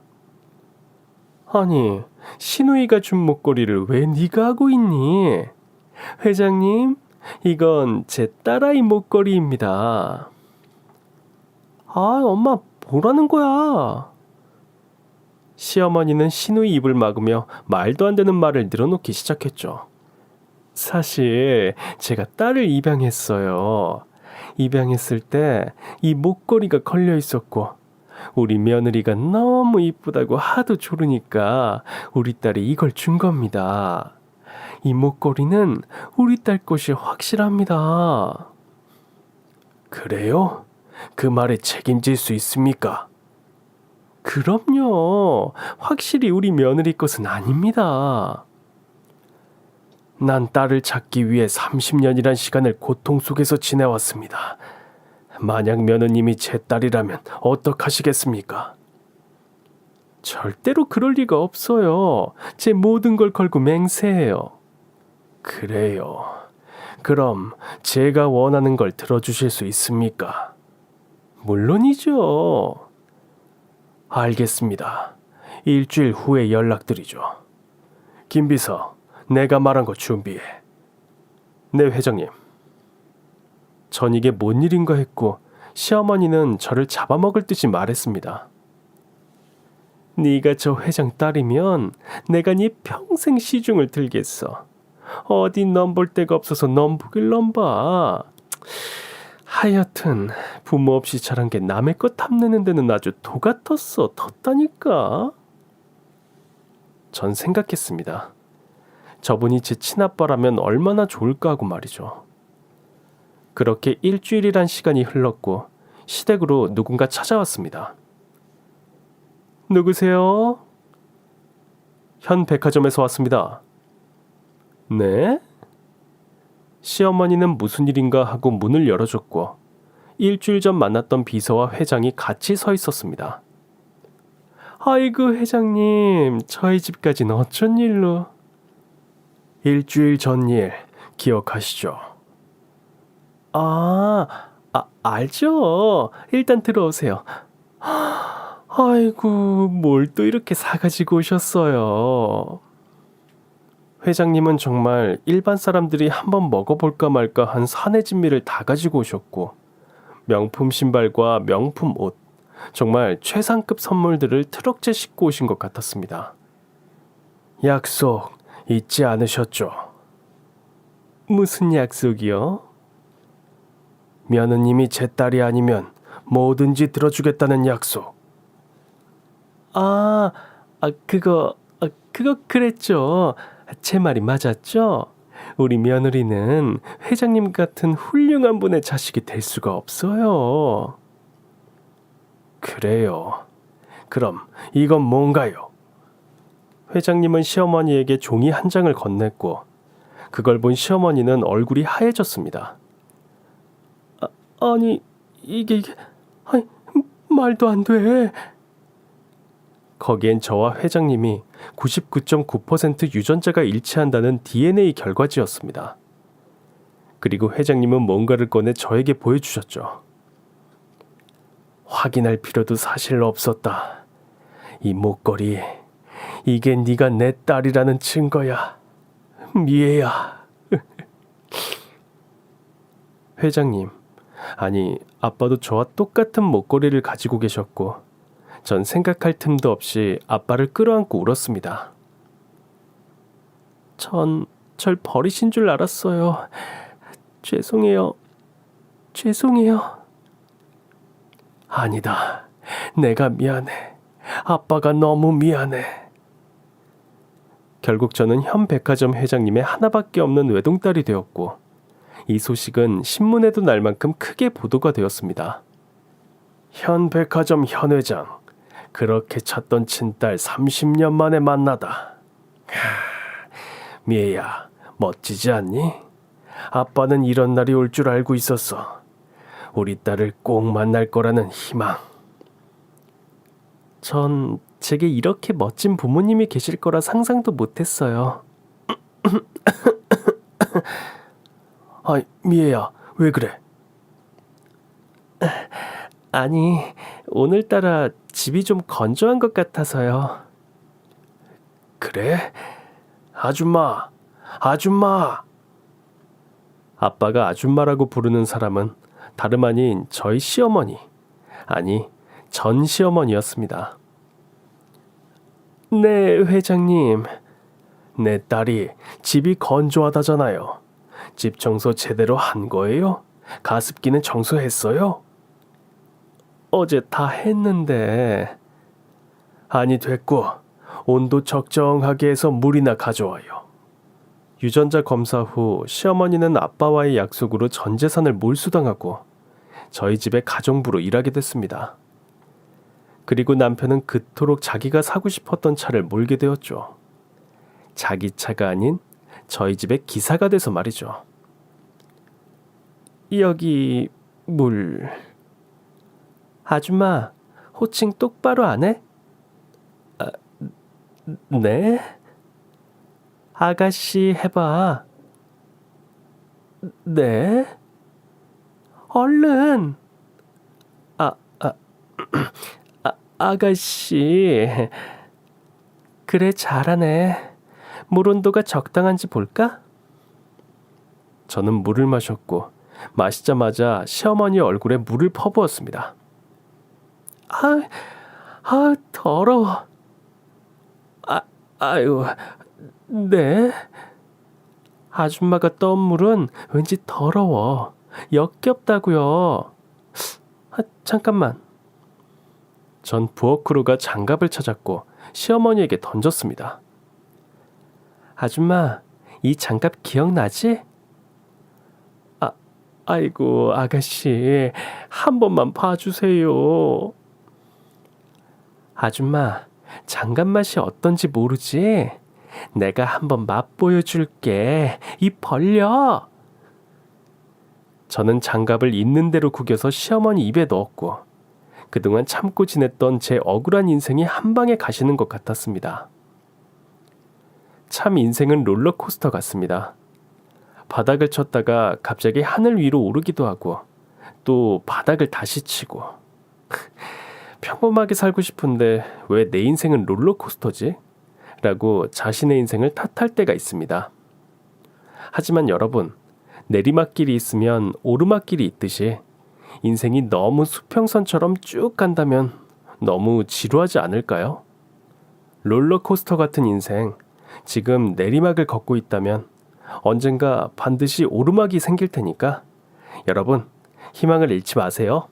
아니, 시누이가 준 목걸이를 왜 네가 하고 있니? 회장님, 이건 제 딸아이 목걸이입니다. 아, 엄마, 뭐라는 거야? 시어머니는 시누이 입을 막으며 말도 안 되는 말을 늘어놓기 시작했죠. 사실 제가 딸을 입양했어요. 입양했을 때 이 목걸이가 걸려 있었고 우리 며느리가 너무 이쁘다고 하도 조르니까 우리 딸이 이걸 준 겁니다. 이 목걸이는 우리 딸 것이 확실합니다. 그래요? 그 말에 책임질 수 있습니까? 그럼요. 확실히 우리 며느리 것은 아닙니다. 난 딸을 찾기 위해 30년이란 시간을 고통 속에서 지내왔습니다. 만약 며느님이 제 딸이라면 어떡하시겠습니까? 절대로 그럴 리가 없어요. 제 모든 걸 걸고 맹세해요. 그래요. 그럼 제가 원하는 걸 들어주실 수 있습니까? 물론이죠. 알겠습니다. 일주일 후에 연락드리죠. 김비서, 내가 말한 거 준비해. 네, 회장님. 전 이게 뭔 일인가 했고 시어머니는 저를 잡아먹을 듯이 말했습니다. 네가 저 회장 딸이면 내가 네 평생 시중을 들겠어. 어디 넘볼 데가 없어서 넘보길 넘봐. 하여튼 부모 없이 자란 게 남의 것 탐내는 데는 아주 도 같았어. 텄다니까. 전 생각했습니다. 저분이 제 친아빠라면 얼마나 좋을까 하고 말이죠. 그렇게 일주일이란 시간이 흘렀고 시댁으로 누군가 찾아왔습니다. 누구세요? 현 백화점에서 왔습니다. 네? 시어머니는 무슨 일인가 하고 문을 열어줬고 일주일 전 만났던 비서와 회장이 같이 서 있었습니다. 아이고 회장님, 저희 집까지는 어쩐 일로? 일주일 전 일 기억하시죠? 알죠. 일단 들어오세요. 아이고, 뭘 또 이렇게 사가지고 오셨어요. 회장님은 정말 일반 사람들이 한번 먹어볼까 말까 한 산의 진미를 다 가지고 오셨고 명품 신발과 명품 옷, 정말 최상급 선물들을 트럭째 싣고 오신 것 같았습니다. 약속 잊지 않으셨죠? 무슨 약속이요? 며느님이 제 딸이 아니면 뭐든지 들어주겠다는 약속. 그거 그랬죠. 제 말이 맞았죠? 우리 며느리는 회장님 같은 훌륭한 분의 자식이 될 수가 없어요. 그래요. 그럼 이건 뭔가요? 회장님은 시어머니에게 종이 한 장을 건넸고 그걸 본 시어머니는 얼굴이 하얘졌습니다. 아니, 이게 아니, 말도 안 돼. 거기엔 저와 회장님이 99.9% 유전자가 일치한다는 DNA 결과지였습니다. 그리고 회장님은 뭔가를 꺼내 저에게 보여주셨죠. 확인할 필요도 사실 없었다. 이 목걸이, 이게 네가 내 딸이라는 증거야. 미애야. 회장님, 아니 아빠도 저와 똑같은 목걸이를 가지고 계셨고 전 생각할 틈도 없이 아빠를 끌어안고 울었습니다. 절 버리신 줄 알았어요. 죄송해요. 아니다. 내가 미안해. 아빠가 너무 미안해. 결국 저는 현 백화점 회장님의 하나밖에 없는 외동딸이 되었고 이 소식은 신문에도 날 만큼 크게 보도가 되었습니다. 현 백화점 현 회장, 그렇게 찾던 친딸 30년 만에 만나다. 미애야, 멋지지 않니? 아빠는 이런 날이 올 줄 알고 있었어. 우리 딸을 꼭 만날 거라는 희망. 전 제게 이렇게 멋진 부모님이 계실 거라 상상도 못했어요. 미애야, 왜 그래? 아니, 오늘따라 집이 좀 건조한 것 같아서요. 그래? 아줌마! 아빠가 아줌마라고 부르는 사람은 다름 아닌 저희 시어머니, 아니, 전 시어머니였습니다. 네, 회장님. 내 딸이 집이 건조하다잖아요. 집 청소 제대로 한 거예요? 가습기는 청소했어요? 어제 다 했는데. 아니, 됐고 온도 적정하게 해서 물이나 가져와요. 유전자 검사 후 시어머니는 아빠와의 약속으로 전 재산을 몰수당하고 저희 집에 가정부로 일하게 됐습니다. 그리고 남편은 그토록 자기가 사고 싶었던 차를 몰게 되었죠. 자기 차가 아닌 저희 집의 기사가 돼서 말이죠. 여기 물. 아줌마, 호칭 똑바로 안 해? 네? 아가씨 해봐. 네? 얼른. 아가씨. 그래, 잘하네. 물 온도가 적당한지 볼까? 저는 물을 마셨고 마시자마자 시어머니 얼굴에 물을 퍼부었습니다. 더러워. 아유, 네? 아줌마가 떠온 물은 왠지 더러워. 역겹다고요. 잠깐만. 전 부엌으로 가 장갑을 찾았고 시어머니에게 던졌습니다. 아줌마, 이 장갑 기억나지? 아이고, 아가씨, 한 번만 봐주세요. 아줌마, 장갑 맛이 어떤지 모르지? 내가 한번 맛보여줄게. 입 벌려. 저는 장갑을 있는 대로 구겨서 시어머니 입에 넣었고 그동안 참고 지냈던 제 억울한 인생이 한 방에 가시는 것 같았습니다. 참 인생은 롤러코스터 같습니다. 바닥을 쳤다가 갑자기 하늘 위로 오르기도 하고 또 바닥을 다시 치고 평범하게 살고 싶은데 왜 내 인생은 롤러코스터지? 라고 자신의 인생을 탓할 때가 있습니다. 하지만 여러분, 내리막길이 있으면 오르막길이 있듯이 인생이 너무 수평선처럼 쭉 간다면 너무 지루하지 않을까요? 롤러코스터 같은 인생, 지금 내리막을 걷고 있다면 언젠가 반드시 오르막이 생길 테니까 여러분, 희망을 잃지 마세요.